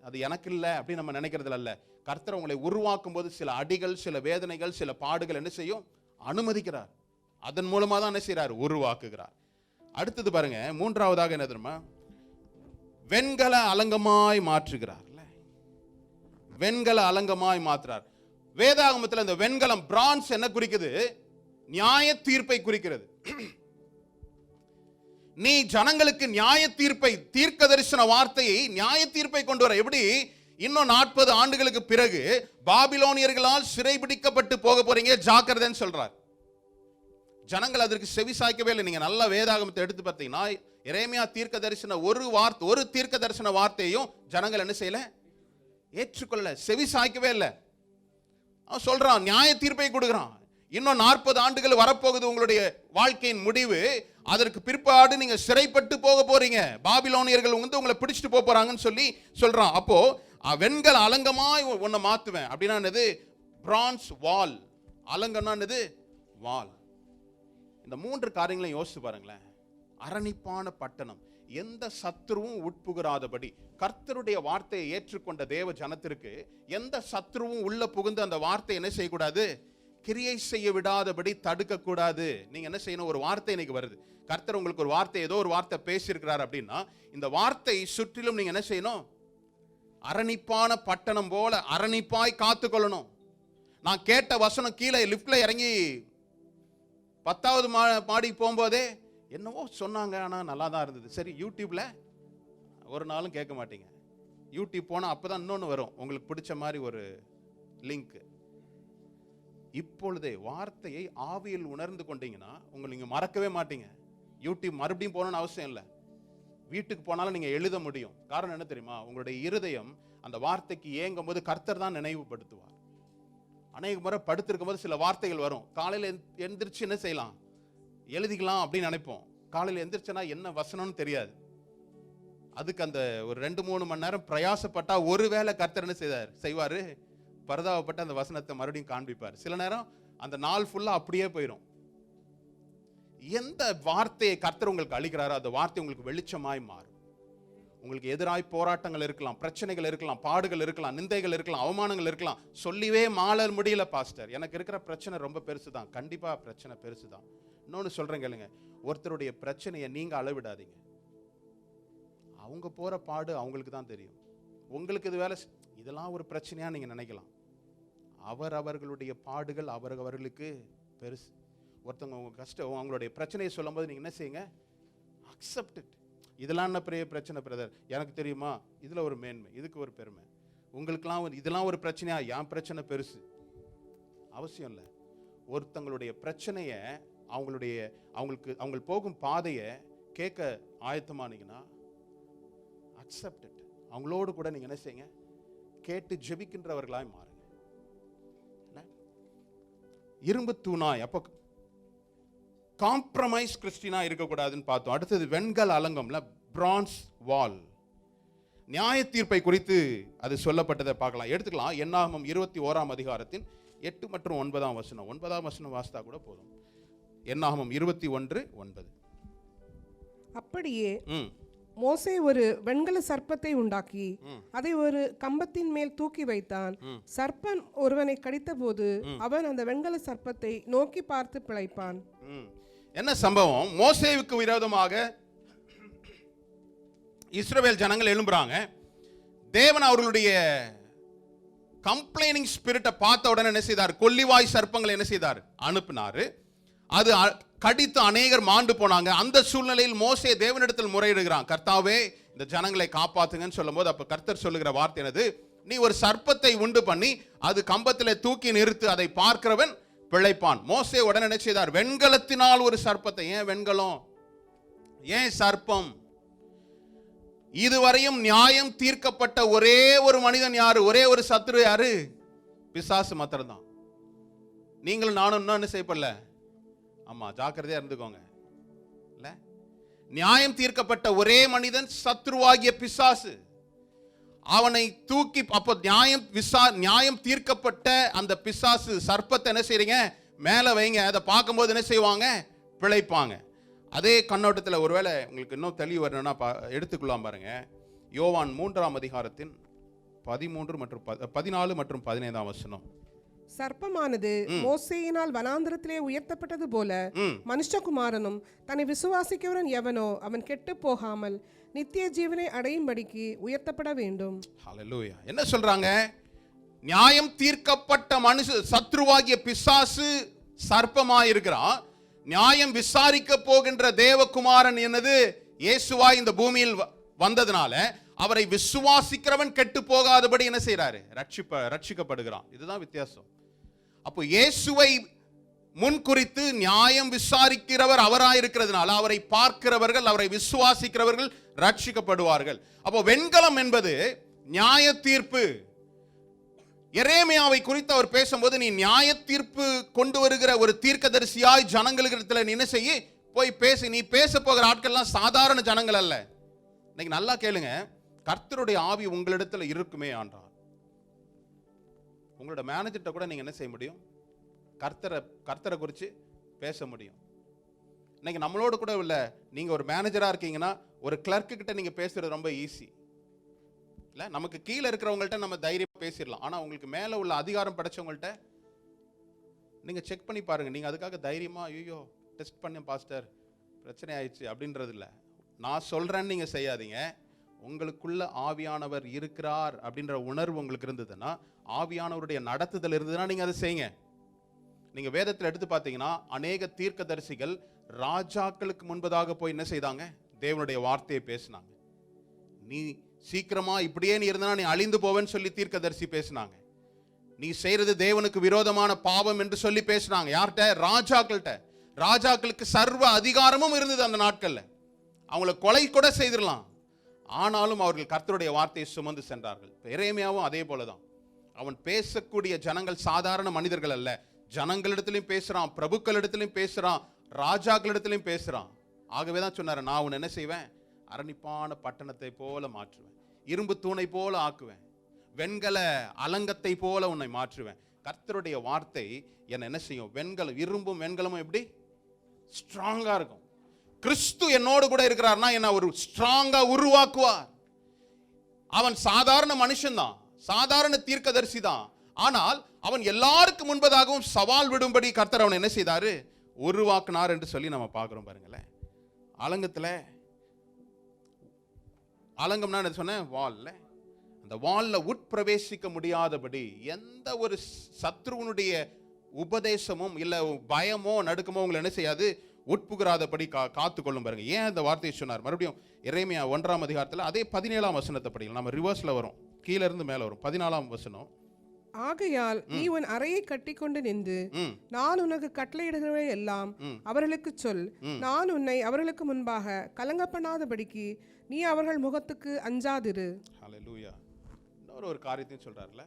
அது எனக்கு இல்லை அப்படின்னு நம்ம நினைக்கிறதுல அல்ல. கர்த்தர் உங்களை உருவாக்கும் போது சில அடிகள், சில வேதனைகள், சில பாடுகள் என்ன செய்யும்? அனுமதிக்கிறார். அதன் மூலமா தான் என்ன செய்யறார்? உருவாக்குகிறார். அடுத்தது பாருங்க, 3ஆவதாக என்ன தெரியுமா? வெண்கல அலங்கமாய் மாற்றுகிறார். வெண்கல அலங்கமாய் மாற்றுறார். வேதாகமத்தில் இந்த வெண்கலம், பிரான்ஸ் என்ன குறிக்குது? நியாய தீர்ப்பை குறிக்கிறது. நீ ஜனங்களுக்கு நியாய தீர்ப்பை, தீர்க்க தரிசன வார்த்தையை, நியாய தீர்ப்பை கொண்டு வர. எப்படி? இன்னும் 40 ஆண்டுகளுக்கு பிறகு பாபிலோனியர்களால் சிறைபிடிக்கப்பட்டு போக போறீங்க, ஜாக்கிரதைன்னு சொல்றார். ஜனங்கள் அதற்கு செவி சாய்க்கவே இல்லை. நீங்க நல்ல வேதாகமத்தை எடுத்து பார்த்தீங்கன்னா எரேமியா தீர்க்க தரிசன ஒரு தீர்க்க தரிசன வார்த்தையும் ஜனங்கள் என்ன செய்யல, ஏற்றுக்கொள்ளல, செவி சாய்க்கவே இல்லை. அவன் சொல்றான், நியாய தீர்ப்பை கொடுக்குறான். இன்னும் 40 ஆண்டுகள் வரப்போகுது உங்களுடைய வாழ்க்கையின் முடிவு. அதற்கு பிற்பாடு நீங்க சிறைப்பட்டு போக போறீங்க, பாபிலோனியர்கள் உங்களை பிடிச்சிட்டு போறாங்கன்னு சொல்லி சொல்றான். அப்போ வெண்கல அலங்கமாய் உன்னை மாத்துவேன் அப்படின்னா என்னது? பிரான்ஸ் வால். அலங்கம்னா என்னது? வால். இந்த 3 காரியங்களையும் யோசிச்சு பாருங்களேன். அரணிப்பான பட்டணம், எந்த சத்துருவும் உட்புகுறாதபடி கர்த்தருடைய வார்த்தையை ஏற்றுக்கொண்ட தேவ ஜனத்திற்கு எந்த சத்துருவும் உள்ள புகுந்து அந்த வார்த்தை என்ன செய்யக்கூடாது? கிரியை செய்ய விடாதபடி தடுக்க கூடாது. நீங்க என்ன செய்யணும்? ஒரு வார்த்தை இன்னைக்கு வருது, கர்த்தர் உங்களுக்கு ஒரு வார்த்தை, ஏதோ ஒரு வார்த்தை பேசியிருக்கிறார் அப்படின்னா இந்த வார்த்தை சுற்றிலும் நீங்க என்ன செய்யணும்? அரணிப்பான பட்டணம் போல அரணிப்பாய் காத்துக்கொள்ளணும். நான் கேட்ட வசனம் கீழே லிப்ட்ல இறங்கி 10வது மாடி போகும்போதே என்னவோ சொன்னாங்க, ஆனால் நல்லா தான் இருந்தது. சரி, யூடியூப்ல ஒரு நாளும் கேட்க மாட்டீங்க. யூடியூப் போனால் அப்போ தான் இன்னொன்று வரும், உங்களுக்கு பிடிச்ச மாதிரி ஒரு லிங்க். இப்பொழுதே வார்த்தையை ஆவியில் உணர்ந்து கொண்டீங்கன்னா உங்களுக்கு மறக்கவே மாட்டீங்க. யூடியூப் மறுபடியும் போகணும்னு அவசியம் இல்லை. வீட்டுக்கு போனாலும் நீங்கள் எழுத முடியும். காரணம் என்ன தெரியுமா? உங்களுடைய இருதயம் அந்த வார்த்தைக்கு ஏங்கும் போது கர்த்தர் தான் நினைவுபடுத்துவார். அநேக முறை படுத்திருக்கும் போது சில வார்த்தைகள் வரும். காலையில் எந்திரிச்சு என்ன செய்யலாம்? எழுதிக்கலாம் அப்படின்னு நினைப்போம். காலையில் எந்திரிச்சனா என்ன வசனம்னு தெரியாது. அதுக்கு அந்த ஒரு 2-3 மணி நேரம் பிரயாசப்பட்டா ஒருவேளை கர்த்தர் என்ன செய்வாரு? பரிதாபப்பட்டு அந்த வசனத்தை மறுபடியும் காண்பிப்பார். சில நேரம் அந்த நாள் ஃபுல்லா அப்படியே போயிடும். எந்த வார்த்தையை கர்த்தர் உங்களுக்கு அளிக்கிறாரோ அந்த வார்த்தை உங்களுக்கு வெளிச்சமாய் மாறும். உங்களுக்கு எதிராய் போராட்டங்கள் இருக்கலாம், பிரச்சனைகள் இருக்கலாம், பாடுகள் இருக்கலாம், நிந்தைகள் இருக்கலாம், அவமானங்கள் இருக்கலாம். சொல்லிவே மாள முடியல பாஸ்டர், எனக்கு இருக்கிற பிரச்சனை ரொம்ப பெருசுதான். கண்டிப்பா பிரச்சனை பெருசுதான். இன்னொன்னு சொல்றேன் கேளுங்க, ஒருத்தருடைய பிரச்சனையை நீங்க அளவிடாதீங்க. அவங்க போற பாடு அவங்களுக்கு தான் தெரியும். உங்களுக்கு இது வேலை, இதெல்லாம் ஒரு பிரச்சனையா நீங்க நினைக்கலாம். அவர்களுடைய பாடுகள் அவர்களுக்கு பெருசு. ஒருத்தவங்க உங்க கஷ்டம், அவங்களுடைய பிரச்சனையை சொல்லும் போது நீங்க என்ன செய்யுங்க? Accept it. இதெல்லாம் என்ன பெரிய பிரச்சனை பிரதர், எனக்கு தெரியுமா? இதுல ஒரு மேன்மை, இதுக்கு ஒரு பெருமை. உங்களுக்குலாம் இதெல்லாம் ஒரு பிரச்சனையா? என் பிரச்சனை பெருசு. அவசியம் இல்லை. ஒருத்தங்களுடைய பிரச்சனையை அவங்க போகும் பாதையை கேட்க ஆயத்தமானீங்கன்னா அக்செப்ட் இட். அவங்களோடு கூட நீங்க என்ன செய்யுங்க? கேட்டு ஜெபிக்கின்றவர்களாய் மாறுங்க. இரும்பு தூணாய், அப்போ காம்ப்ரமைஸ் கிறிஸ்டினா இருக்கக்கூடாதுன்னு பார்த்தோம். அடுத்தது வெண்கல அலங்கம்ல பிரான்ஸ் வால். நியாய தீர்ப்பை குறித்து அது சொல்லப்பட்டதை பார்க்கலாம். எடுத்துக்கலாம். என்னாகமம் 21ஆம் அதிகாரத்தின் 8 மற்றும் 9ஆம் வசனம். 9ஆம் வசனம் வாசித்தா கூட போதும். என்னாகமம் 21:9. அப்படியே மோசே ஒரு வெண்கல சர்ப்பத்தை உண்டாக்கி அதை ஒரு கம்பத்தின் மேல் தூக்கி வைத்தான். சர்ப்பன் ஒருவனை கடித்த போது அவன் அந்த வெண்கல சர்ப்பத்தை நோக்கி பார்த்து பிழைப்பான். என்ன சம்பவம்? மோசேவுக்கு விரோதமாக இஸ்ரவேல் ஜனங்கள் எழும்புறாங்க. தேவன் அவர்களுடைய கம்ப்ளைனிங் ஸ்பிரிட்டை பார்த்த உடனே என்ன செய்தார்? கொல்லிவாய் சர்ப்பங்களை என்ன செய்தார்? அனுப்பினாரு. அது கடித்து அநேகர் மாண்டு போனாங்க. அந்த சூழ்நிலையில் மோசே தேவனிடத்தில் முறையிடுகிறான், கர்த்தாவே இந்த ஜனங்களை காப்பாத்துங்கன்னு சொல்லும் போது அப்ப கர்த்தர் சொல்லுகிற வார்த்தை என்னது? நீ ஒரு சர்ப்பத்தை உண்டு பண்ணி அது கம்பத்தில் தூக்கி நிறுத்து, அதை பார்க்கிறவன் பிழைப்பான். மோசே உடனே என்ன செய்தார்? வெண்கலத்தினால் ஒரு சர்ப்பத்தை. ஏன் வெண்கலம்? ஏன் சர்ப்பம்? இதுவரையும் நியாயம் தீர்க்கப்பட்ட ஒரே ஒரு மனிதன் யாரு? ஒரே ஒரு சத்துரு யாரு? பிசாசு மாத்திரம் தான். நீங்களும் நானும் என்ன செய்யப்படல. ஆமா, ஜாக்கிரதையா இருந்துக்கோங்க. இல்ல, நியாயம் தீர்க்கப்பட்ட ஒரே மனிதன் சத்ருவாகிய பிசாசு. அவனை தூக்கி, அப்போ நியாயம் தீர்க்கப்பட்ட அந்த பிசாசு சர்ப்பத்தை என்ன செய்றீங்க? மேல வைங்க. அதை பார்க்கும்போது என்ன செய்வாங்க? பிழைப்பாங்க. அதே கண்ணோட்டத்தில் ஒருவேளை உங்களுக்கு இன்னும் தெளிவு வரணும்னா எடுத்துக்கொள்ளலாம் பாருங்க. யோவான் 3ஆம் அதிகாரத்தின் 14 மற்றும் 15ஆம் வசனம். சர்ப்பமானது மோசேயினால் வனாந்திரத்திலே உயர்த்தப்பட்டது போல மனுஷகுமாரனும் தன்னை விசுவாசிக்கிறவன் எவனோ அவன் கெட்டு போகாமல் நித்திய ஜீவனை அடையும்படிக்கு உயர்த்தப்பட வேண்டும். ஹல்லேலூயா. என்ன சொல்றாங்க? நியாயம் தீர்க்கப்பட்ட சத்ருவாகிய பிசாசு சர்ப்பமாயிருக்கிறான். நியாயம் விசாரிக்க போகின்ற தேவகுமாரன் என்னது? இயேசுவாய் இந்த பூமியில் வந்ததுனால அவரை விசுவாசிக்கிறவன் கெட்டு போகாதபடி என்ன செய்யறாரு? ரட்சிக்கப்படுகிறான். இதுதான் வித்தியாசம். அப்போ இயேசுவை முன்குறித்து நியாயம் விசாரிக்கிறவர் அவராயிருக்கிறதுனால அவரை பார்க்கிறவர்கள், அவரை விசுவாசிக்கிறவர்கள் ரட்சிக்கப்படுவார்கள். அப்போ வெண்கலம் என்பது நியாய தீர்ப்பு. எரேமியாவை குறித்து அவர் பேசும்போது, நீ நியாய தீர்ப்பு கொண்டு வருகிற ஒரு தீர்க்கதரிசியாய் ஜனங்களுக்கு நீ என்ன செய்ய போய் பேசு. நீ பேச போகிற ஆட்கள்லாம் சாதாரண ஜனங்கள் அல்ல. இன்னைக்கு நல்லா கேளுங்க, கர்த்தருடைய ஆவி உங்களிடத்துல இருக்குமே ஆண்டால் உங்களோட மேனேஜர்கிட்ட கூட நீங்க என்ன செய்ய முடியும்? கர்த்தரை குறித்து பேச முடியும். இன்னைக்கு நம்மளோட கூட இல்ல, நீங்க ஒரு மேனேஜரா இருக்கீங்கன்னா ஒரு கிளர்க்கு கிட்ட நீங்க பேசுறது ரொம்ப ஈஸி இல்ல. நமக்கு கீழே இருக்கிறவங்கள்ட்ட நம்ம தைரியம் பேசிடலாம். ஆனா உங்களுக்கு மேல உள்ள அதிகாரம் படைச்சவங்கள்ட்ட நீங்க செக் பண்ணி பாருங்க. நீங்க அதுக்காக தைரியமா ஐயோ டெஸ்ட் பண்ண பாஸ்டர் பிரச்சனை ஆயிடுச்சு அப்படின்றது இல்லை. நான் சொல்றேன்னு நீங்க செய்யாதீங்க. உங்களுக்குள்ள ஆவியானவர் இருக்கிறார் அப்படின்ற உணர்வு உங்களுக்கு இருந்ததுன்னா, ஆவியானவருடைய நடத்துதல் இருந்ததுன்னா நீங்க அதை செய்யுங்க. நீங்க வேதத்தில் எடுத்து பார்த்தீங்கன்னா அநேக தீர்க்கதரிசிகள் ராஜாக்களுக்கு முன்பதாக போய் என்ன செய்தாங்க? தேவனுடைய வார்த்தையை பேசினாங்க. நீ சீக்கிரமா இப்படியே நீ இருந்தா நீ அழிந்து போவேன்னு சொல்லி தீர்க்கதரிசி பேசினாங்க. நீ செய்யறது தேவனுக்கு விரோதமான பாவம் என்று சொல்லி பேசினாங்க. யார்கிட்ட? ராஜாக்கள்கிட்ட. ராஜாக்களுக்கு சர்வ அதிகாரமும் இருந்தது அந்த நாட்கள்ல. அவங்களை கொலை கூட செய்திடலாம். ஆனாலும் அவர்கள் கர்த்தருடைய வார்த்தையை சுமந்து சென்றார்கள். எரேமியாவும் அதே போலதான். அவன் பேசக்கூடிய ஜனங்கள் சாதாரண மனிதர்கள் அல்ல. ஜனங்களிடத்திலையும் பேசுறான், பிரபுக்களிடத்திலையும் பேசுறான், ராஜாக்களிடத்திலையும் பேசுறான். ஆகவேதான் சொன்னாரு, நான் உன்னை என்ன செய்வேன்? அரணிப்பான பட்டணத்தை போல மாற்றுவேன், இரும்பு தூணை போல ஆக்குவேன், வெண்கல அலங்கத்தை போல உன்னை மாற்றுவேன். கர்த்தருடைய வார்த்தை என்ன செய்யும்? வெண்கலம், இரும்பும் வெண்கலமும் எப்படி ஸ்ட்ராங்கா இருக்கும். கிறிஸ்து என்னோடு கூட இருக்கிறார்னா என்ன ஒரு ஸ்ட்ராங்கா உருவாக்குவார். அவன் சாதாரண மனுஷன் தான், சாதாரண தீர்க்கதரிசி தான். ஆனால் அவன் எல்லாருக்கும் முன்பதாகவும் சவால் விடும்படி கர்த்தர் அவன் என்ன செய்தாரு? உருவாக்குனார் என்று சொல்லி நம்ம பார்க்கிறோம். பாருங்களேன், அலங்கத்துல அலங்கம்னா என்ன சொன்னேன்? வால்ல. அந்த வால்ல உட்பிரவேசிக்க முடியாதபடி எந்த ஒரு சத்ருவனுடைய உபதேசமும் இல்ல பயமோ நடுக்கமோ உங்களை என்ன செய்யாது? உட்புகிறாதபடி காத்துக்கொள்ளும். பாருங்க, ஏன் இந்த வார்த்தையை சொன்னார்? மறுபடியும் எரேமியா 1ஆம் அதிகாரத்தில் அதே 17ஆம் வசனத்தை படிக்கலாம். நம்ம ரிவர்ஸ்ல வரும், கீழ இருந்து மேல வரும். 14ஆம் வசனம். ஆகையால் நீ உன் அறையை கட்டிக்கொண்டு நின்று நான் உனக்கு கட்டளையிடுகிறவை எல்லாம் அவர்களுக்கு சொல். நான் உன்னை அவர்களுக்கு முன்பாக கலங்க பண்ணாதபடிக்கு நீ அவர்கள் முகத்துக்கு அஞ்சாதிரு. ஹல்லேலூயா. இன்னொரு ஒரு காரியத்தையும் சொல்றாருல,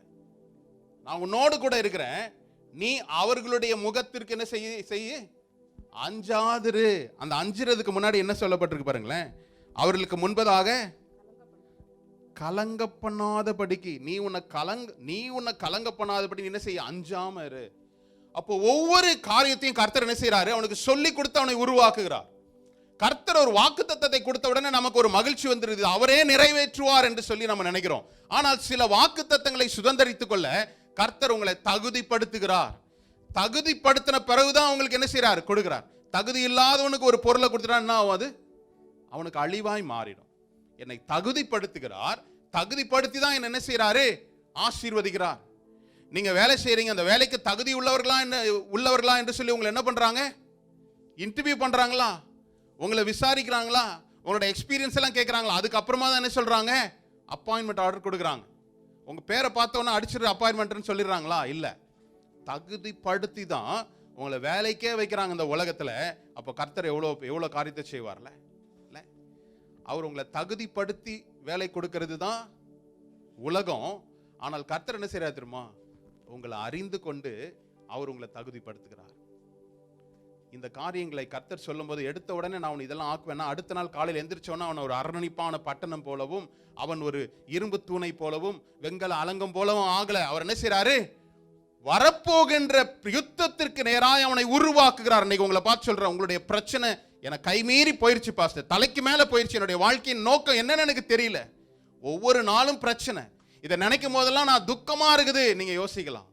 நான் உன்னோடு கூட இருக்கிறேன், நீ அவர்களுடைய முகத்திற்கு என்ன செய்ய அஞ்சாதிரு. அந்த அஞ்சுறதுக்கு முன்னாடி என்ன சொல்லப்பட்டிருக்கு பாருங்களேன்? அவர்களுக்கு முன்பதாக கலங்க பண்ணாதபடிக்கு நீ உன்னை கலங்க பண்ணாதபடி என்ன செய்ய? அஞ்சாம இரு. அப்போ ஒவ்வொரு காரியத்தையும் கர்த்தர் என்ன செய்யறாரு? அவனுக்கு சொல்லி கொடுத்து அவனை உருவாக்குகிறார். கர்த்தர் ஒரு வாக்குத்தத்தத்தை கொடுத்த உடனே நமக்கு ஒரு மகிழ்ச்சி வந்துருது, அவரே நிறைவேற்றுவார் என்று சொல்லி நம்ம நினைக்கிறோம். ஆனால் சில வாக்குத்தத்தங்களை சுதந்தரித்துக் கொள்ள கர்த்தர் உங்களை தகுதிப்படுத்துகிறார். தகுதிப்படுத்தின பிறகுதான் உங்களுக்கு என்ன செய்யறாரு? கொடுக்கிறார். தகுதி இல்லாதவனுக்கு ஒரு பொருளை கொடுத்துட்டா அது அவனுக்கு அழிவாய் மாறிடும். என்னை தகுதிப்படுத்துகிறார். தகுதிப்படுத்தி தான் என்ன செய்யறாரு? ஆசீர்வதிக்கிறார். நீங்க வேலை செய்யறீங்க, அந்த வேலைக்கு தகுதி உள்ளவர்களா என்று சொல்லி உங்களை என்ன பண்றாங்க? இன்டர்வியூ பண்றாங்களா? உங்களை விசாரிக்கிறாங்களா? உங்களோட எக்ஸ்பீரியன்ஸ் எல்லாம் கேட்கறாங்களா? அதுக்கப்புறமா தான் என்ன சொல்றாங்க? அப்பாயின்மெண்ட் ஆர்டர் கொடுக்குறாங்க. உங்க பேரை பார்த்தோன்னா அடிச்சிரு அப்பாயின்மெண்ட்னு சொல்லிடுறாங்களா? இல்ல, தகுதிப்படுத்தி தான் உங்களை வேலைக்கே வைக்கிறாங்க இந்த உலகத்துல. அப்போ கர்த்தர் எவ்வளவு காரியத்தை செய்வார்ல. இல்ல, அவர் உங்களை தகுதிப்படுத்தி வேலை கொடுக்கிறது தான் உலகம். ஆனால் கர்த்தர் என்ன செய்யறாரு தெரியுமா? உங்களை அறிந்து கொண்டு அவர் உங்களை தகுதிப்படுத்துகிறார். இந்த காரியங்களை கர்த்தர் சொல்லும் போது எடுத்த உடனே நான் இதெல்லாம் ஆக்குவேன்னா, அடுத்த நாள் காலையில் எந்திரிச்சோன்னா அவன் ஒரு அரணிப்பான பட்டணம் போலவும், அவன் ஒரு இரும்பு தூணை போலவும், வெங்கல அலங்கம் போலவும் ஆகல. அவர் என்ன செய்யறாரு? வரப்போகின்ற யுத்தத்திற்கு நேராக அவனை உருவாக்குகிறார். இன்னைக்கு உங்களை பார்த்து சொல்றேன், உங்களுடைய பிரச்சனை எனக்கு கைமீறி போயிருச்சு பாஸ்டர், தலைக்கு மேல போயிருச்சு, என்னுடைய வாழ்க்கையின் நோக்கம் என்னன்னு எனக்கு தெரியல, ஒவ்வொரு நாளும் பிரச்சனை, இதை நினைக்கும் போதெல்லாம் நான் துக்கமா இருக்குது. நீங்க யோசிக்கலாம்.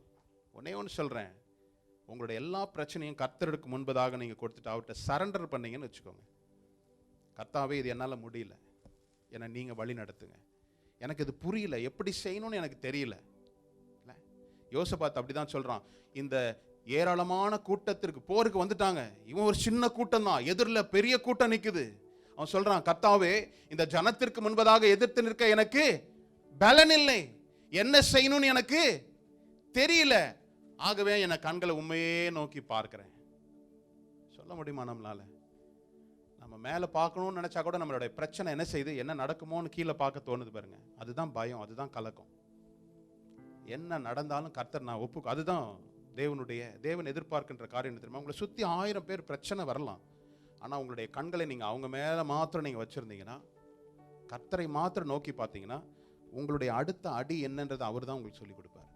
ஒன்னே ஒன்று சொல்றேன், உங்களுடைய எல்லா பிரச்சனையும் கர்த்தருக்கு முன்பதாக நீங்க கொடுத்துட்டு அவர்கிட்ட சரண்டர் பண்ணீங்கன்னு வச்சுக்கோங்க. கர்த்தாவே, இது என்னால முடியல, என்னை நீங்க வழி நடத்துங்க, எனக்கு இது புரியல, எப்படி செய்யணும்னு எனக்கு தெரியல. யோசபாத் அப்படிதான் சொல்றான். இந்த ஏராளமான கூட்டத்திற்கு போருக்கு வந்துட்டாங்க, இவன் ஒரு சின்ன கூட்டம் தான், எதிரில் பெரிய கூட்டம் நிக்குது. அவன் சொல்றான், கர்த்தாவே, இந்த ஜனத்திற்கு முன்பதாக எதிர்த்து நிற்க எனக்கு பலன் இல்லை, என்ன செய்யணும்னு எனக்கு தெரியல, ஆகவே என் கண்களை உண்மையே நோக்கி பார்க்கிறேன். சொல்ல முடியுமா நம்மளால? நம்ம மேலே பார்க்கணும்னு நினச்சா கூட நம்மளுடைய பிரச்சனை என்ன செய்யுது, என்ன நடக்குமோன்னு கீழே பார்க்க தோணுது பாருங்க. அதுதான் பயம், அதுதான் கலக்கம். என்ன நடந்தாலும் கர்த்தர் நான் அதுதான் தேவன் எதிர்பார்க்கின்ற காரியம் தெரியுமா? உங்களை சுற்றி 1000 பேர் பிரச்சனை வரலாம், ஆனால் உங்களுடைய கண்களை நீங்கள் அவங்க மேலே மாத்திரம் நீங்கள் வச்சுருந்தீங்கன்னா, கர்த்தரை மாத்திரம் நோக்கி பார்த்தீங்கன்னா, உங்களுடைய அடுத்த அடி என்னன்றது அவர் தான் உங்களுக்கு சொல்லிக் கொடுப்பார்.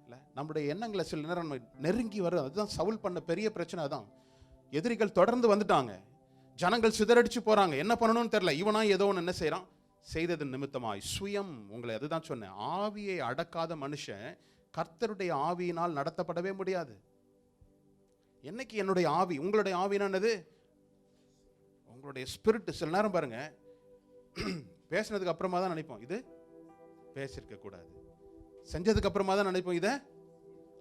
இல்லை, நம்முடைய எண்ணங்களை சில நேரம் நெருங்கி வரும். அதுதான் சவுல் பண்ண பெரிய பிரச்சனை. அதான் எதிரிகள் தொடர்ந்து வந்துட்டாங்க, ஜனங்கள் சிதறடிச்சு போறாங்க, என்ன பண்ணணும்னு தெரியல. இவனா ஏதோ ஒன்று என்ன செய்யறான், செய்தது நிமித்தமாய் சுயம். உங்களை அதுதான் சொன்னேன், ஆவியை அடக்காத மனுஷன் கர்த்தருடைய ஆவியினால் நடத்தப்படவே முடியாது. என்னைக்கு என்னுடைய ஆவி, உங்களுடைய ஆவினானது உங்களுடைய ஸ்பிரிட். சில நேரம் பாருங்க, பேசினதுக்கு அப்புறமா தான் நினைப்போம் இது பேசியிருக்க கூடாது, செஞ்சதுக்கு அப்புறமா தான் நினைப்போம் இதை.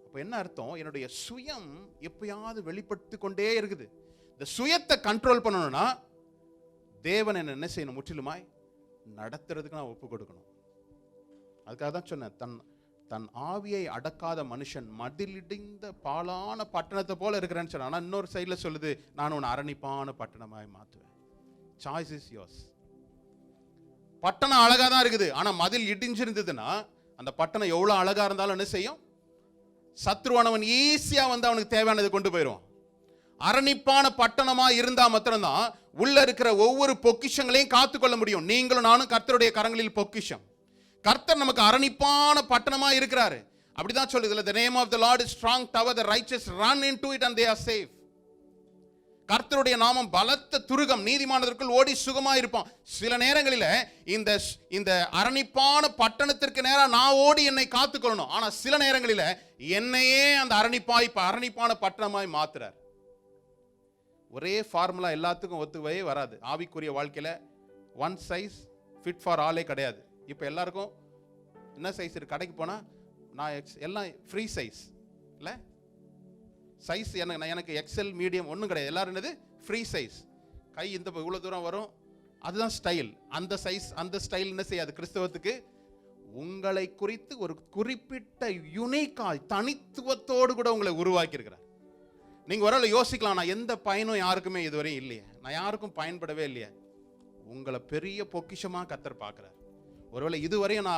அப்போ என்ன அர்த்தம், என்னுடைய சுயம் எப்பயாவது வெளிப்பட்டு கொண்டே இருக்குது. இந்த சுயத்தை கண்ட்ரோல் பண்ணணும்னா தேவன் என்ன செய்யணும், முற்றிலுமாய் நடத்துறதுக்கு நான் ஒப்பு கொடுக்கணும். அதுக்காக தான் சொன்னேன், தன் ஆவியை அடக்காத மனுஷன் மதிலிடிந்த பாழான பட்டணத்தை போல இருக்கிறேன்னு சொன்ன. ஆனால் இன்னொரு சைடில் சொல்லுது, நான் உன்னை அரணிப்பான பட்டணமாய் மாற்றுவேன். Choice is yours. பட்டணம் அழகா தான் இருக்குது, ஆனால் மதில் இடிஞ்சிருந்ததுன்னா அந்த பட்டணம் எவ்வளோ அழகா இருந்தாலும் என்ன செய்யும், சத்ருவானவன் ஈஸியா வந்து அவனுக்கு தேவையானதை கொண்டு போயிடும். அரணிப்பான பட்டணமா இருந்தா மாத்திரம்தான் உள்ள இருக்கிற ஒவ்வொரு பொக்கிஷங்களையும் காத்துக்கொள்ள முடியும். நீங்களும் நானும் கர்த்தருடைய கரங்களில் பொக்கிஷம். கர்த்தர் நமக்கு அரணிப்பான பட்டணமா இருக்கிறாரு. அப்படிதான் சொல்லுதுல, the name of the Lord is strong tower, the righteous run into it and they are safe. கர்த்தருடைய நாமம் பலத்த துருகம், நீதிமானதற்குள் ஓடி சுகமா இருப்பான். சில நேரங்களில் இந்த அரணிப்பான பட்டணத்திற்கு நேரம் நான் ஓடி என்னை காத்துக்கொள்ளணும். ஆனா சில நேரங்களில் என்னையே அந்த அரணிப்பான பட்டணமாய் மாத்துறார். ஒரே ஃபார்முலா எல்லாத்துக்கும் ஒத்துவே வராது. ஆவிக்குரிய வாழ்க்கையில ஒன் சைஸ் ஃபிட் ஃபார் ஆலே கிடையாது. இப்போ எல்லாருக்கும் என்ன சைஸ் இருக்கு, கடைக்கு போனா நான் எல்லாம் ஃப்ரீ சைஸ் இல்லை, சைஸ் எனக்கு எக்ஸல் மீடியம் ஒன்றும் கிடையாது. எல்லாரும் என்னது ஃப்ரீ சைஸ், கை இந்த இவ்வளோ தூரம் வரும், அதுதான் ஸ்டைல். அந்த சைஸ் அந்த ஸ்டைல் என்ன செய்யாது கிறிஸ்தவத்துக்கு. உங்களை குறித்து ஒரு குறிப்பிட்ட யுனிக்காய் தனித்துவத்தோடு கூட உங்களை உருவாக்கி இருக்கிறார். நீங்கள் ஒரு யோசிக்கலாம், நான் எந்த பயனும் யாருக்குமே இதுவரையும் இல்லையே, நான் யாருக்கும் பயன்படவே இல்லையே. உங்களை பெரிய பொக்கிஷமாக கர்த்தர் பார்க்குறார். ஒருவேளை இதுவரையும்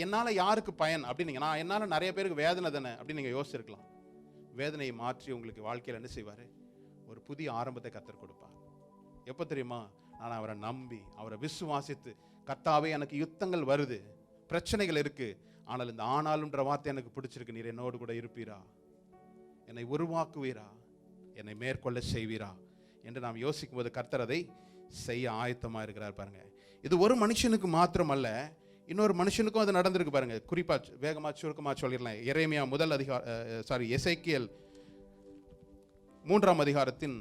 என்னால் யாருக்கு பயன் அப்படின்னு நான் என்னால் நிறைய பேருக்கு வேதனை தானே அப்படின்னு நீங்கள் யோசிச்சிருக்கலாம். வேதனையை மாற்றி உங்களுக்கு வாழ்க்கையில் என்ன செய்வார், ஒரு புதிய ஆரம்பத்தை கர்த்தர் கொடுப்பார். எப்போ தெரியுமா, நான் அவரை நம்பி அவரை விசுவாசித்து, கர்த்தாவே எனக்கு யுத்தங்கள் வருது, பிரச்சனைகள் இருக்கு, ஆனால் இந்த ஆனாலும்ன்ற வார்த்தை எனக்கு பிடிச்சிருக்கு, நீர் என்னோடு கூட இருப்பீரா, என்னை உருவாக்குவீரா, என்னை மேற்கொள்ள செய்வீரா என்று நாம் யோசிக்கும் போது கர்த்தர் அதை செய்ய ஆயத்தமாக இருக்கிறார். பாருங்க, இது ஒரு மனுஷனுக்கு மாத்திரம் அல்ல, இன்னொரு மனுஷனுக்கும் அது நடந்திருக்கு. பாருங்க, குறிப்பா வேகமா சுருக்கமா சொல்லிடலாம். எரேமியா எசேக்கியேல் 3ஆம் அதிகாரத்தின்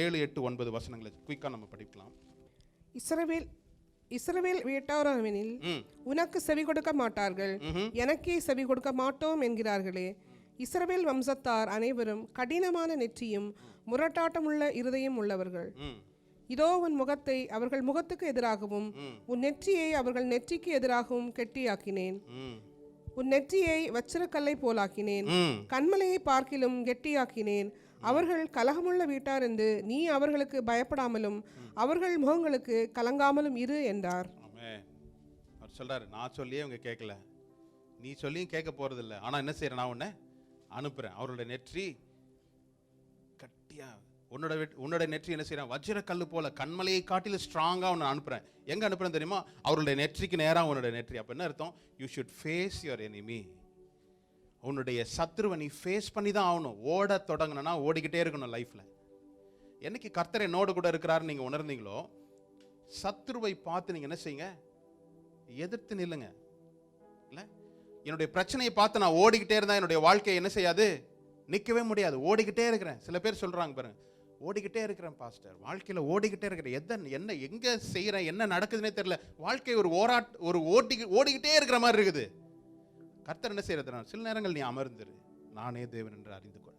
7, 8, 9 வசனங்களை குயிக்கா நம்ம படிக்கலாம். இஸ்ரவேல் வீட்டாராமெனில் உனக்கு செவி கொடுக்க மாட்டார்கள், எனக்கே செவி கொடுக்க மாட்டோம் என்கிறார்களே. இஸ்ரவேல் வம்சத்தார் அனைவரும் கடினமான நெற்றியும் முரட்டாட்டமுள்ள இருதயம் உள்ளவர்கள். இதோ உன் முகத்தை அவர்கள் முகத்துக்கு எதிராகவும் உன் நெற்றியை அவர்கள் நெற்றிக்கு எதிராகவும் கெட்டியாக்கினேன். உன் நெற்றியை வச்சிரக்கல்லை போலாக்கினேன், கண்மலையை பார்க்கிலும் கெட்டியாக்கினேன். அவர்கள் கலகமுள்ள வீட்டார் என்று நீ அவர்களுக்கு பயப்படாமலும் அவர்கள் முகங்களுக்கு கலங்காமலும் இரு என்றார். அவர் சொல்றாரு, நான் சொல்லியே அவங்க கேட்கல, நீ சொல்லியும் கேட்க போறது இல்லை, ஆனா என்ன செய்யறேன், நான் உன்னை அனுப்புறேன். அவருடைய நெற்றி கட்டியா, உன்னோட நெற்றி என்ன செய்யறேன், வஜ்ரக்கல்லு போல கண்மலையை காட்டிலும் ஸ்ட்ராங்கா உன்னை அனுப்புறேன். எங்க அனுப்புறேன் தெரியுமா, அவருடைய நெற்றிக்கு நேரம் உன்னோட நெற்றி. அப்ப என்ன அர்த்தம், you should face your enemy. உன்னுடைய சத்ருவை நீ ஃபேஸ் பண்ணி தான் ஆகணும். ஓட தொடங்கினா ஓடிக்கிட்டே இருக்கணும் லைஃப்ல. என்னைக்கு கர்த்தர் என்னோடு கூட இருக்கிறாருன்னு நீங்க உணர்ந்தீங்களோ, சத்ருவை பார்த்து நீங்க என்ன செய்யுங்க, எதிர்த்து நில்லுங்க. இல்ல, என்னுடைய பிரச்சனையை பார்த்து நான் ஓடிக்கிட்டே இருந்தா என்னுடைய வாழ்க்கையை என்ன செய்யாது, நிற்கவே முடியாது. ஓடிக்கிட்டே இருக்கிறேன். சில பேர் சொல்றாங்க பாருங்க, ஓடிக்கிட்டே இருக்கிறேன் பாஸ்டர், வாழ்க்கையில ஓடிக்கிட்டே இருக்கிறேன், என்ன எங்க செய்யறேன், என்ன நடக்குதுன்னே தெரியல, வாழ்க்கை ஒரு ஓடிக்கிட்டே இருக்கிற மாதிரி இருக்குது. கர்த்தர் என்ன செய்யறது, சில நேரங்கள் நீ அமர்ந்துரு, நானே தேவன் என்று அறிந்து கொள்.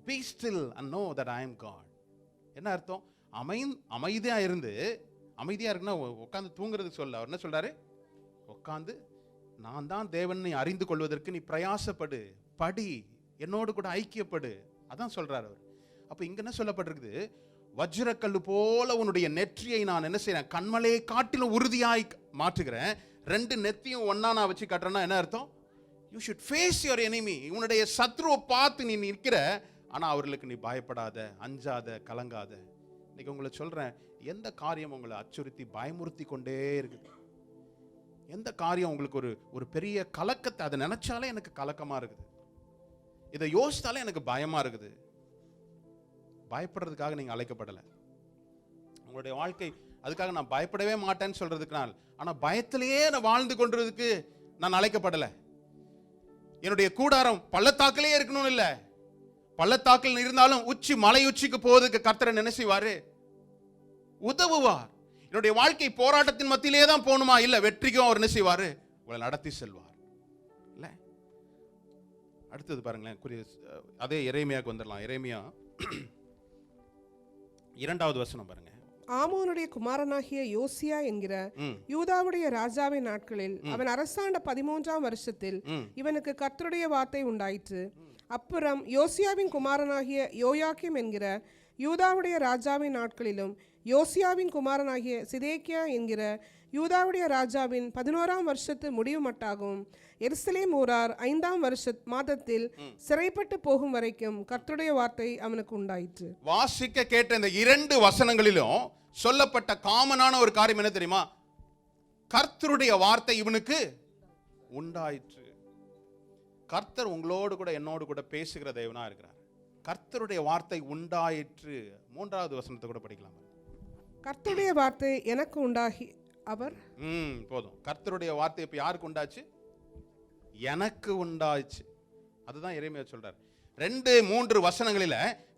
Be still and know that I am God. என்ன அர்த்தம், அமைதியா இருந்து, அமைதியா இருக்குன்னா உட்காந்து தூங்குறதுக்கு சொல்ல. அவர் என்ன சொல்றாரு, உட்காந்து நான் தான் தேவனை அறிந்து கொள்வதற்கு நீ பிரயாசப்படு, படி. என்னோடு கூட ஐக்கியப்படு. அதான் சொல்றாரு அவர். அப்ப இங்க என்ன சொல்லப்பட்டிருக்குது? வஜ்ரக்கல்லு போல உன்னுடைய நெற்றியை நான் என்ன செய்றேன்? கண்மலையை காட்டிலும் உறுதியாய் மாற்றுகிறேன். ரெண்டு நெத்தியும் ஒண்ணா நான் வச்சு கட்டுறேன்னா என்ன அர்த்தம்? You should face your enemy. உன்னுடைய சத்ருவை பார்த்து நீ நிற்கிற, ஆனா அவர்களுக்கு நீ பயப்படாத, அஞ்சாத, கலங்காத. இன்னைக்கு உங்களை சொல்றேன், எந்த காரியம் உங்களை அச்சுறுத்தி பயமுறுத்தி கொண்டே இருக்குது? எந்த காரியம் உங்களுக்கு ஒரு பெரிய கலக்கத்தை, அதை நினைச்சாலே எனக்கு கலக்கமா இருக்குது, இதை யோசித்தாலே எனக்கு பயமா இருக்குது. பயப்படுறதுக்காக நீங்க அழைக்கப்படலை. உங்களுடைய வாழ்க்கை அதுக்காக நான் பயப்படவே மாட்டேன்னு சொல்றதுக்கு நாள், ஆனா பயத்திலேயே நான் வாழ்ந்து கொண்டிருக்கிறதுக்கு நான் அழைக்கப்படலை. என்னுடைய கூடாரம் பள்ளத்தாக்கிலே இருக்கணும் இல்ல, பள்ளத்தாக்கில் இருந்தாலும் உச்சி மலை உச்சிக்கு போவதுக்கு கர்த்தர் என்ன செய்வாரு? உதவுவார். என்னுடைய வாழ்க்கை போராட்டத்தின் மத்தியிலே தான் போகணுமா? இல்ல, வெற்றிக்கும் அவர் என்ன செய்வாரு? உங்களை நடத்தி செல்வார். இல்ல, அடுத்தது பாருங்களேன், அதே எரேமியாவுக்கு வந்துடலாம். எரேமியா 2வது வசனம் பாருங்க. ஆமோனுடைய குமாரனாகிய யோசியா என்கிற யூதாவுடைய ராஜாவின் நாட்களில் அவன் அரசாண்ட 13ஆம் வருஷத்தில் இவனுக்கு கர்த்தருடைய வார்த்தை உண்டாயிற்று. அப்புறம் யோசியாவின் குமாரனாகிய யோயாக்கிம் என்கிற யூதாவுடைய ராஜாவின் நாட்களிலும் யோசியாவின் குமாரனாகிய சிதேக்கியா என்கிற யூதாவுடைய ராஜாவின் 11ஆம் வருஷத்து முடிவு மட்டாகும் எருசலேம் ஊரார் 5ஆம் மாதத்தில் சிறைப்பட்டு போகும் வரைக்கும் கர்த்தருடைய வார்த்தை அவனுக்கு உண்டாயிற்று. வாசிக்க கேட்ட இந்த 2 வசனங்களிலும் சொல்லப்பட்ட காமனான ஒரு காரியம் என்ன தெரியுமா? கர்த்தருடைய வார்த்தை இவனுக்கு உண்டாயிற்று. கர்த்தர் உங்களோடு கூட என்னோடு கூட பேசுகிற தேவனா இருக்கிறார். கர்த்தருடைய வார்த்தை உண்டாயிற்று. 3வது வசனத்தை கூட படிக்கலாம். கர்த்தருடைய வார்த்தை எனக்கு உண்டாகி அவர் போதும். கர்த்தருடைய வார்த்தை இப்ப யாருக்கு உண்டாச்சு? எனக்கு உண்டாச்சு. அதுதான் எரேமியா சொல்றார். 2-3 வசனங்களில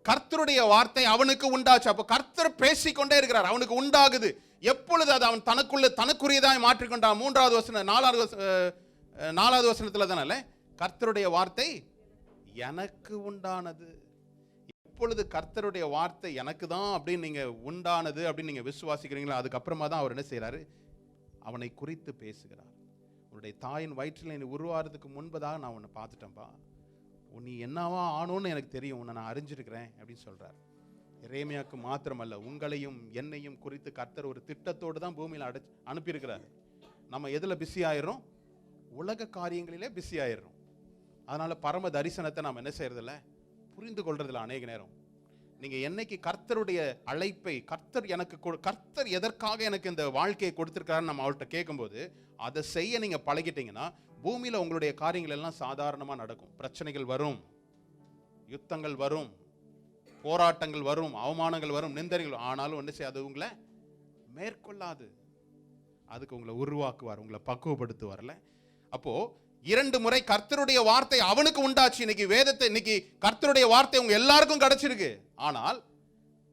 கர்த்தருடைய வார்த்தை அவனுக்கு உண்டாச்சு. அப்ப கர்த்தர் பேசிக்கொண்டே இருக்கிறார், அவனுக்கு உண்டாகுது. எப்பொழுது அது அவன் தனக்குரியதாய் மாற்றிக்கொண்டான்? 3வது வசனம் 4வது வசனத்துல தானே கர்த்தருடைய வார்த்தை எனக்கு உண்டானது. எப்பொழுது கர்த்தருடைய வார்த்தை எனக்கு தான் அப்படின்னு நீங்க உண்டானது அப்படின்னு நீங்க விசுவாசிக்கிறீங்களா, அதுக்கப்புறமா தான் அவர் என்ன செய்யறாரு? அவனை குறித்து பேசுகிறார். உன்னுடைய தாயின் வயிற்றில் நீ உருவாகிறதுக்கு முன்பதாக நான் உன்னை பார்த்துட்டேன்ப்பா, நீ என்னவா ஆனோன்னு எனக்கு தெரியும், உன்னை நான் அறிஞ்சிருக்கிறேன் அப்படின்னு சொல்றார். எரேமியாவுக்கு மாத்திரமல்ல, உங்களையும் என்னையும் குறித்து கர்த்தர் ஒரு திட்டத்தோடு தான் பூமியில் அனுப்பியிருக்கிறார். நம்ம எதுல பிஸி ஆயிடுறோம்? உலக காரியங்களிலே பிஸி ஆயிடுறோம். அதனால பரம தரிசனத்தை நாம் என்ன செய்யறதில்ல, புரிந்து கொள்றதில்ல. அநேக நேரம் நீங்க என்னைக்கு கர்த்தருடைய அழைப்பை, கர்த்தர் எதற்காக எனக்கு இந்த வாழ்க்கையை கொடுத்திருக்காருன்னு நம்ம அவர்கிட்ட கேட்கும்போது அதை செய்ய நீங்க பழகிட்டீங்கன்னா பூமியில உங்களுடைய காரியங்கள் எல்லாம் சாதாரணமா நடக்கும். பிரச்சனைகள் வரும், யுத்தங்கள் வரும், போராட்டங்கள் வரும், அவமானங்கள் வரும், நிந்தனைகள், ஆனாலும் என்ன செய்யாது, உங்களை மேற்கொள்ளாது. அதுக்கு உங்களை உருவாக்குவார், உங்களை பக்குவப்படுத்துவார்ல. அப்போ 2 முறை கர்த்தருடைய வார்த்தை அவனுக்கு உண்டாச்சு. இன்னைக்கு கர்த்தருடைய வார்த்தை உங்க எல்லாருக்கும் கிடைச்சிருக்கு. ஆனால்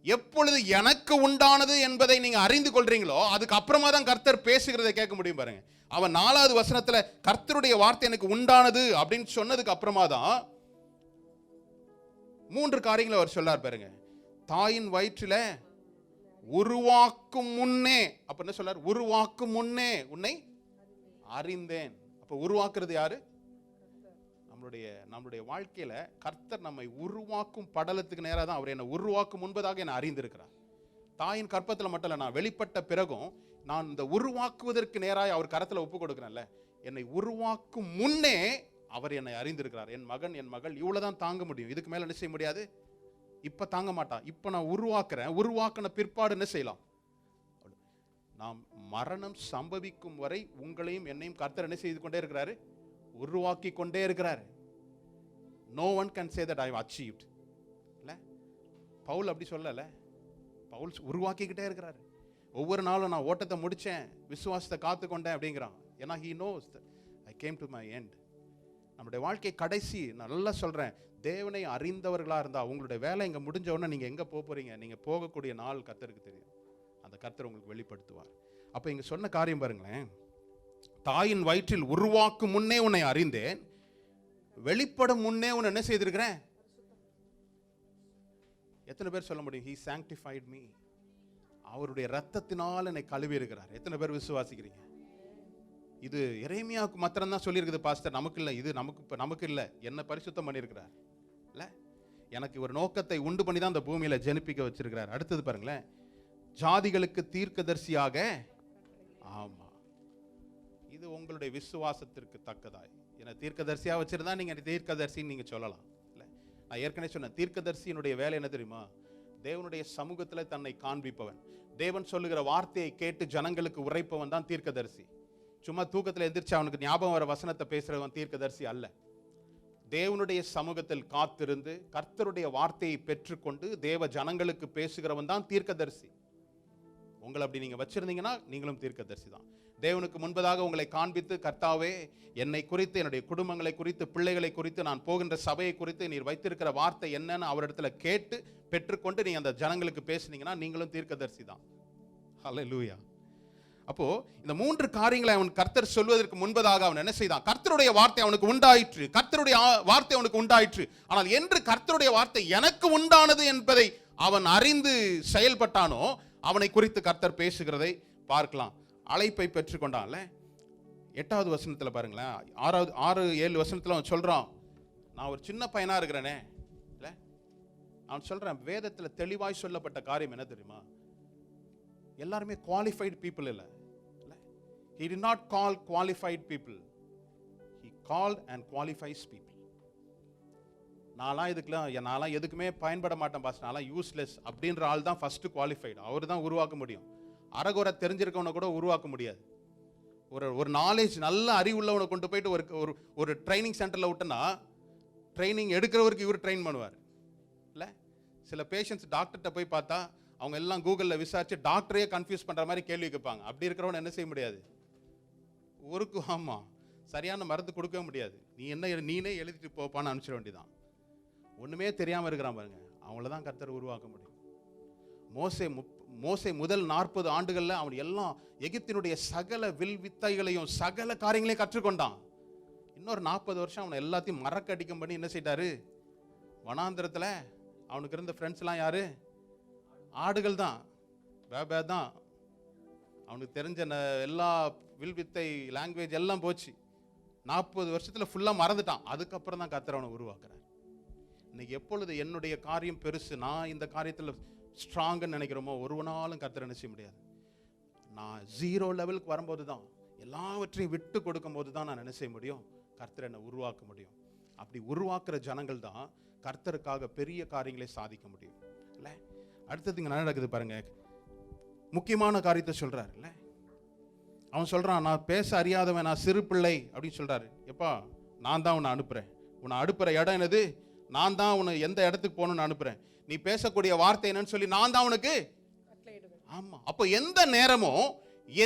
எப்பொழுது எனக்கு உண்டானது என்பதை நீங்க அறிந்து கொள்றீங்களோ அதுக்கு அப்புறமா தான் கர்த்தர் பேசுகிறதை கேட்க முடியும். பாருங்க, அவன் 4வது வசனத்துல கர்த்தருடைய வார்த்தை எனக்கு உண்டானது அப்படின்னு சொன்னதுக்கு அப்புறமா தான் 3 காரியங்களை அவர் சொல்லார். பாருங்க, தாயின் வயிற்றில உருவாக்கும் முன்னே, அப்ப என்ன சொல்லார்? உருவாக்கும் முன்னே உன்னை அறிந்தேன். அப்ப உருவாக்குறது யாரு? நம்மளுடைய வாழ்க்கையில கர்த்தர் நம்மை உருவாக்கும் படலத்துக்கு நேரா தான் அவர் என்னை உருவாக்கும் முன்பதாக என்னை அறிந்திருக்கிறார். தாயின் கற்பத்துல மட்டும் இல்ல, நான் வெளிப்பட்ட பிறகும் நான் இந்த உருவாக்குவதற்கு நேராக அவர் கரத்துல ஒப்பு கொடுக்கிறேன்ல, என்னை உருவாக்கும் முன்னே அவர் என்னை அறிந்திருக்கிறார். என் மகன், என் மகள் இவ்வளவுதான் தாங்க முடியும், இதுக்கு மேல என்ன செய்ய முடியாது, இப்ப தாங்க மாட்டான். இப்ப நான் உருவாக்குறேன், உருவாக்கின பிற்பாடு என்ன செய்யலாம்? நாம் மரணம் சம்பவிக்கும் வரை உங்களையும் என்னையும் கர்த்தர் என்ன செய்து கொண்டே இருக்கிறாரு? உருவாக்கி கொண்டே இருக்கிறாரு. No one can say that I have achieved. இல்ல, பவுல் அப்படி சொல்லல. பவுல் உருவாக்கிக்கிட்டே இருக்கிறாரு. ஒவ்வொரு நாளும் நான் ஓட்டத்தை முடிச்சேன், விசுவாசத்தை காத்து கொண்டேன் அப்படிங்கிறான். ஏன்னா he knows that I came to my end. நம்முடைய வாழ்க்கை கடைசி, நல்லா சொல்றேன், தேவனை அறிந்தவர்களா இருந்தா உங்களுடைய வேலை இங்க முடிஞ்ச உடனே நீங்க எங்க போறீங்க, நீங்க போகக்கூடிய நாள் கர்த்தருக்கு தெரியும். அந்த கர்த்தர் உங்களுக்கு வெளிப்படுத்துவார். அப்ப இங்க சொன்ன காரியம் பாருங்களேன், தாயின் வயிற்றில் உருவாக்கும் முன்னே உன்னை அறிந்தேன், வெளிப்படும் முன்னே உன்னை என்ன செய்திருக்கிறேன்? எத்தனை பேர் சொல்ல முடியும்? He sanctified me. அவருடைய ரத்தத்தினால் என்னை கழுவி இருக்கிறார். எத்தனை பேர் விசுவாசிக்கிறீங்க? இது எரேமியாவுக்கு மாத்திரம் தான் சொல்லி இருக்குது பாஸ்டர், நமக்கு இல்லை. இது நமக்கு இல்லை, என்ன பரிசுத்தம் பண்ணியிருக்கிறார். இல்லை, எனக்கு ஒரு நோக்கத்தை உண்டு பண்ணி தான் இந்த பூமியில ஜெனிப்பிக்க வச்சிருக்கிறார். அடுத்தது பாருங்களேன், ஜாதிகளுக்கு தீர்க்கதரிசியாக. ஆமா, இது உங்களுடைய விசுவாசத்திற்கு தக்கதாய். ஏன்னா தீர்க்கதரிசியா வச்சிருந்தா நீங்க தீர்க்கதரிசின்னு நீங்க சொல்லலாம். இல்லை, நான் ஏற்கனவே சொன்னேன், தீர்க்கதரிசியினுடைய வேலை என்ன தெரியுமா? தேவனுடைய சமூகத்தில் தன்னை காண்பிப்பவன், தேவன் சொல்லுகிற வார்த்தையை கேட்டு ஜனங்களுக்கு உரைப்பவன் தான் தீர்க்கதரிசி. சும்மா தூக்கத்தில் எந்திரிச்சு அவனுக்கு ஞாபகம் வர வசனத்தை பேசுறவன் தீர்க்கதரிசி அல்ல. தேவனுடைய சமூகத்தில் காத்திருந்து கர்த்தருடைய வார்த்தையை பெற்றுக்கொண்டு தேவ ஜனங்களுக்கு பேசுகிறவன் தான் தீர்க்கதரிசி. உங்களை அப்படி நீங்க வச்சிருந்தீங்கன்னா நீங்களும் தீர்க்கதரிசி தான். தேவனுக்கு முன்பதாக உங்களை காண்பித்து, கர்த்தாவே என்னை குறித்து, என்னுடைய குடும்பங்களை குறித்து, பிள்ளைகளை குறித்து, நான் போகின்ற சபையை குறித்து நீர் வைத்திருக்கிற வார்த்தை என்னன்னு அவரிடத்துல கேட்டு பெற்றுக்கொண்டு நீங்க அந்த ஜனங்களுக்கு பேசுனீங்கன்னா நீங்களும் தீர்க்கதரிசி தான். ஹல்லேலூயா. அப்போ இந்த 3 காரியங்களை அவன் கர்த்தர் சொல்வதற்கு முன்பதாக அவன் என்ன செய்தான்? கர்த்தருடைய வார்த்தை அவனுக்கு உண்டாயிற்று, கர்த்தருடைய வார்த்தை அவனுக்கு உண்டாயிற்று. ஆனால் என்று கர்த்தருடைய வார்த்தை எனக்கு உண்டானது என்பதை அவன் அறிந்து செயல்பட்டானோ அவனை குறித்து கர்த்தர் பேசுகிறதை பார்க்கலாம். அழைப்பை பெற்றுக்கொண்டான்ல. 8வது வசனத்துல பாருங்களேன், 6-7 வசனத்துல அவன் சொல்றான், நான் ஒரு சின்ன பையனா இருக்கிறேனே. இல்ல, அவன் சொல்றான், வேதத்துல தெளிவாய் சொல்லப்பட்ட காரியம் என்ன தெரியுமா? எல்லாருமே குவாலிஃபைடு பீப்புள் இல்ல. He did not call qualified people. He called and qualifies people. நான்லாம் எதுக்குமே பயன்பட மாட்டேன் பாஸ், நான்லாம் யூஸ்லெஸ் அப்படின்ற ஆள் தான் ஃபர்ஸ்ட் குவாலிஃபைடு. அவர் தான் உருவாக்க முடியும். அறகுறை தெரிஞ்சிருக்கவனை கூட உருவாக்க முடியாது. ஒரு நாலேஜ், நல்ல அறிவுள்ளவனை கொண்டு போயிட்டு ஒரு ட்ரைனிங் சென்டரில் விட்டோன்னா ட்ரைனிங் எடுக்கிறவருக்கு இவர் ட்ரெயின் பண்ணுவார். இல்லை, சில பேஷண்ட்ஸ் டாக்டர்கிட்ட போய் பார்த்தா அவங்க எல்லாம் கூகுளில் விசாரிச்சு டாக்டரையே கன்ஃபியூஸ் பண்ணுற மாதிரி கேள்வி கேட்பாங்க. அப்படி இருக்கிறவனை என்ன செய்ய முடியாது? ஆமாம், சரியான மருந்து கொடுக்கவே முடியாது. நீனே எழுதிட்டு போப்பான்னு அனுப்பிச்சிட வேண்டியதான். ஒன்றுமே தெரியாமல் இருக்கிறான் பாருங்க, அவங்கள தான் கர்த்தர் உருவாக்க முடியும். மோசே முதல் 40 ஆண்டுகளில் அவன் எல்லாம் எகிப்தினுடைய சகல வில் வித்தைகளையும் சகல காரியங்களையும் கற்றுக்கொண்டான். இன்னொரு 40 வருஷம் அவனை எல்லாத்தையும் மறக்கடிக்கும் பண்ணி என்ன செய்தாரு? வனாந்திரத்தில் அவனுக்கு இருந்த ஃப்ரெண்ட்ஸ்லாம் யாரு? ஆடுகள் தான், பேபே தான். அவனுக்கு தெரிஞ்ச எல்லா வில் வித்தை, லாங்குவேஜ் எல்லாம் போச்சு. 40 வருஷத்தில் ஃபுல்லாக மறந்துட்டான். அதுக்கப்புறம் தான் கர்த்தர் அவனை உருவாக்குறார். இன்னைக்கு எப்பொழுது என்னுடைய காரியம் பெருசு, நான் இந்த காரியத்தில் ஸ்ட்ராங்குன்னு நினைக்கிறோமோ ஒருவனாலும் கர்த்தர் என்ன செய்ய முடியாது. நான் 0 லெவலுக்கு வரும்போது தான், எல்லாவற்றையும் விட்டு கொடுக்கும் போது தான் நான் என்ன செய்ய முடியும்? கர்த்தர் என்னை உருவாக்க முடியும். அப்படி உருவாக்குற ஜனங்கள் தான் கர்த்தருக்காக பெரிய காரியங்களை சாதிக்க முடியும். இல்லை, அடுத்தது இங்கே நடக்குது பாருங்க, முக்கியமான காரியத்தை சொல்றாரு. இல்லை, அவன் சொல்றான், நான் பேச அறியாதவன், நான் சிறு பிள்ளை அப்படின்னு சொல்றாரு. எப்பா, நான் தான் உன்னை அனுப்புறேன். உன்னை அனுப்புற இடம் என்னது? நான் தான் உன்னை எந்த இடத்துக்கு போகணும்னு அனுப்புறேன். நீ பேசக்கூடிய வார்த்தை என்னன்னு சொல்லி நான் தான் உனக்கு. ஆமா, அப்போ எந்த நேரமும்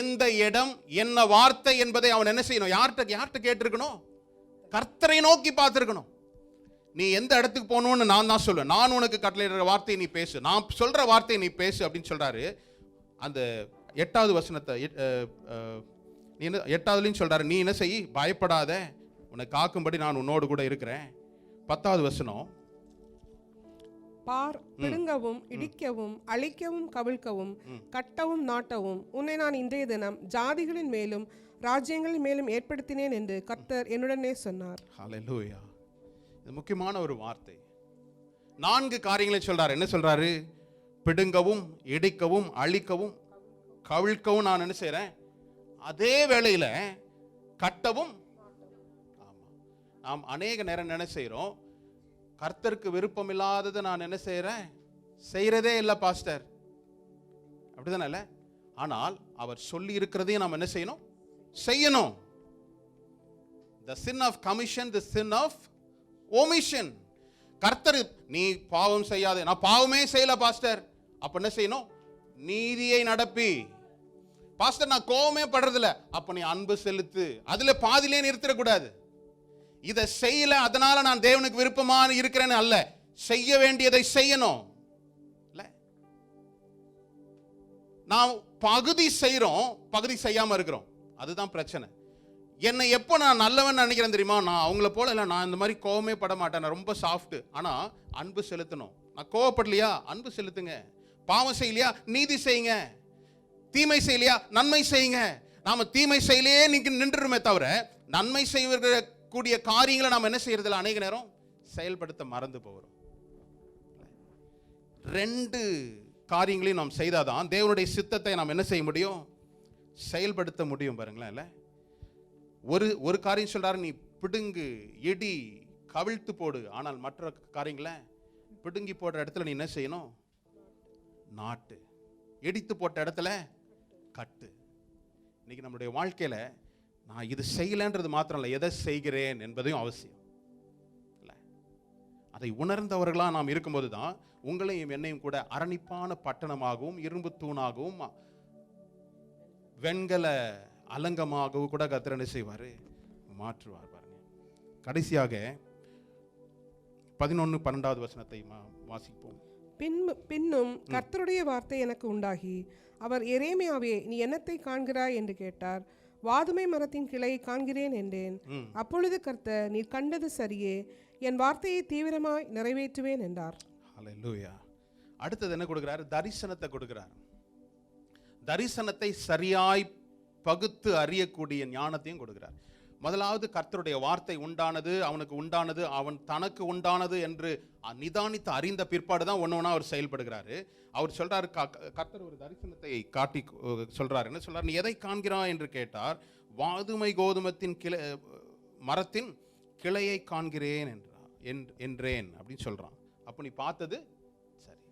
எந்த இடம் என்ன வார்த்தை என்பதை அவன் என்ன செய்யணும்? யார்கிட்ட கேட்டிருக்கணும்? கர்த்தரை நோக்கி பார்த்திருக்கணும். நீ எந்த இடத்துக்கு போகணும்னு நான் தான் சொல்லுவேன். நான் உனக்கு கட்டளையிடுற வார்த்தையை நீ பேசு, நான் சொல்ற வார்த்தையை நீ பேசு அப்படின்னு சொல்றாரு. அந்த 8வது வசனத்தை 8வதுலையும் சொல்றாரு, நீ என்ன செய், பயப்படாத, உன்னை காக்கும்படி நான் உன்னோடு கூட இருக்கிறேன். 10வது வசனம், பார், பிடுங்கவும் இடிக்கவும் அழிக்கவும் கவிழ்க்கவும் கட்டவும் நாட்டவும் உன்னை நான் இன்றைய தினம் ஜாதிகளின் மேலும் ராஜ்யங்களின் மேலும் ஏற்படுத்தினேன் என்று கர்த்தர் என்னுடனே சொன்னார். ஹல்லேலூயா. இது முக்கியமான ஒரு வார்த்தை. 4 காரியங்களை சொல்றாரு. என்ன சொல்றாரு? பிடுங்கவும் இடிக்கவும் அழிக்கவும் கவிழ்க்கவும் நான் என்ன செய்றேன், அதே வேளையில கட்டவும். ஆமா, நாம் அநேக நேரம் என்ன செய்றோம்? கர்த்தருக்கு விருப்பம் இல்லாததை நான் என்ன செய்றேன்? செய்யறதே இல்லை பாஸ்டர், அப்படிதானே? இல்லை, ஆனால் அவர் சொல்லி இருக்கிறதையும் நாம் என்ன செய்யணும்? செய்யணும். The sin of commission, the sin of omission. கர்த்தர், நீ பாவம் செய்யாதே. நான் பாவமே செய்யல பாஸ்டர், அப்ப என்ன செய்யணும்? நீதியை நடப்பி. பாஸ்டர், நான் கோவமே படுறதில்ல, அப்ப நீ அன்பு செலுத்து. அதுல பாதியிலே நிறுத்திடக்கூடாது. இதை செய்யல அதனால நான் தேவனுக்கு விருப்பமா இருக்கிறேன்னு அல்ல, செய்ய வேண்டியதை செய்யணும். நான் பகுதி செய்யறோம், பகுதி செய்யாம இருக்கிறோம், அதுதான் பிரச்சனை. என்னை எப்போ நான் நல்லவன் நினைக்கிறேன் தெரியுமா? நான் அவங்கள போல இல்லை, நான் இந்த மாதிரி கோவமே பட மாட்டேன், நான் ரொம்ப சாஃப்ட். ஆனால் அன்பு செலுத்தணும். நான் கோவப்படலையா? அன்பு செலுத்துங்க. பாவம் செய்யலையா? நீதி செய்யுங்க. தீமை செய்யலையா? நன்மை செய்யுங்க. நாம தீமை செய்யலையே நீங்க நின்றுமே தவிர நன்மை செய்யக்கூடிய காரியங்களை நாம் என்ன செய்யறதில்ல, அநேக நேரம் செயல்படுத்த மறந்து போகிறோம். 2 காரியங்களையும் நாம் செய்தாதான் தேவனுடைய சித்தத்தை நாம் என்ன செய்ய முடியும், செயல்படுத்த முடியும். பாருங்களேன், இல்லை ஒரு காரியம் சொல்றாரு, நீ பிடுங்கு, இடி, கவிழ்த்து போடு. ஆனால் மற்ற காரியங்களை பிடுங்கி போடுற இடத்துல நீ என்ன செய்யணும், நாட்டு. இடித்து போட்ட இடத்துல கட்டு. இன்னைக்கு நம்மளுடைய வாழ்க்கையில நான் இது செய்யலன்றது மாத்திரம் இல்லை, எதை செய்கிறேன் என்பதையும் அவசியம் இல்லை. அதை உணர்ந்தவர்களா நாம் இருக்கும்போது தான் உங்களையும் என்னையும் கூட அரணிப்பான பட்டணமாகவும் இரும்பு தூணாகவும் வெண்கல அலங்கமாகவும் கூட கர்த்தர் என்ன செய்வார், மாற்றுவார். பாருங்க, கடைசியாக 11-12 வசனத்தை வாசிப்போம். பின்னும் கர்த்தருடைய வார்த்தை எனக்கு உண்டாகி, அவர் எரேமியாவே, நீ என்னத்தை காண்கிறாய் என்று கேட்டார். வாதுமை மரத்தின் கிளையை காண்கிறேன் என்றேன். அப்பொழுது கர்த்தர், நீ கண்டது சரியே, என் வார்த்தையை தீவிரமாய் நிறைவேற்றுவேன் என்றார். ஹல்லேலூயா. அடுத்தது என்ன கொடுக்கிறார், தரிசனத்தை கொடுக்கிறார். தரிசனத்தை சரியாய் பகுத்து அறியக்கூடிய ஞானத்தையும் கொடுக்கிறார். முதலாவது கர்த்தருடைய வார்த்தை உண்டானது, அவனுக்கு உண்டானது, அவன் தனக்கு உண்டானது என்று நிதானித்து அறிந்த பிற்பாடு தான் ஒன்று அவர் செயல்படுகிறாரு. அவர் சொல்றாரு, கர்த்தர் ஒரு தரிசனத்தை காட்டி சொல்றாரு. என்ன சொல்றார், நீ எதை காண்கிறாய் என்று கேட்டார். வாதுமை கோதுமத்தின் மரத்தின் கிளையை காண்கிறேன் என்றேன் அப்படின்னு சொல்றான். அப்ப நீ பார்த்தது சரி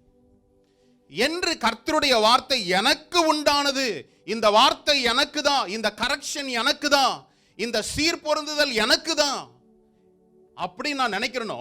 என்று கர்த்தருடைய வார்த்தை எனக்கு உண்டானது. இந்த வார்த்தை எனக்கு தான், இந்த கரெக்ஷன் எனக்கு தான், இந்த சீர்பொருந்துதல் எனக்கு தான் அப்படி நான் நினைக்கிறேனோ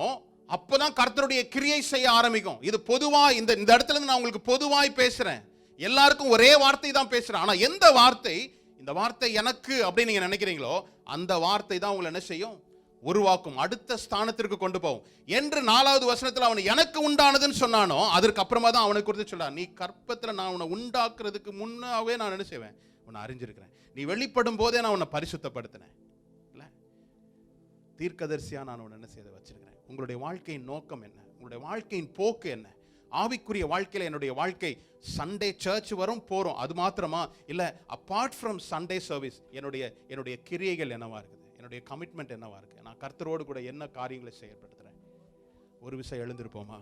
அப்பதான் கர்த்தருடைய கிரியை செய்ய ஆரம்பிக்கும். இது பொதுவா இந்த இடத்துல இருந்து நான் உங்களுக்கு பொதுவாய் பேசுறேன், எல்லாருக்கும் ஒரே வார்த்தை தான் பேசுறேன். ஆனா எந்த வார்த்தை இந்த வார்த்தை எனக்கு அப்படின்னு நீங்க நினைக்கிறீங்களோ அந்த வார்த்தை தான் உங்களை என்ன செய்யும், உருவாக்கும், அடுத்த ஸ்தானத்திற்கு கொண்டு போகும். என்று 4வது வசனத்தில் அவன் எனக்கு உண்டானதுன்னு சொன்னானோ அதற்கு அப்புறமா தான் அவனை குறித்து சொல்றான், நீ கற்பத்தில் நான் உன்னை உண்டாக்குறதுக்கு முன்னாவே நான் என்ன செய்வேன், உன்னை அறிஞ்சிருக்கிறேன். நீ வெளிப்படும் போதே நான் உன்னை பரிசுத்தப்படுத்தினேன். இல்லை, தீர்க்கதரிசியா நான் உன்னை என்ன செய்ய வச்சிருக்கிறேன். உங்களுடைய வாழ்க்கையின் நோக்கம் என்ன, உங்களுடைய வாழ்க்கையின் போக்கு என்ன, ஆவிக்குரிய வாழ்க்கையில் என்னுடைய வாழ்க்கை சண்டே சர்ச் வரும் போறோம் அது மாத்திரமா இல்லை, அப்பார்ட் ஃப்ரம் சண்டே சர்வீஸ் என்னுடைய கிரியைகள் என்னவா இருக்குது, என்னுடைய கமிட்மெண்ட் என்னவா இருக்கு, நான் கர்த்தரோடு கூட என்ன காரியங்களை செயல்படுத்துறேன். ஒரு விஷயம் எழுந்திருப்போமா?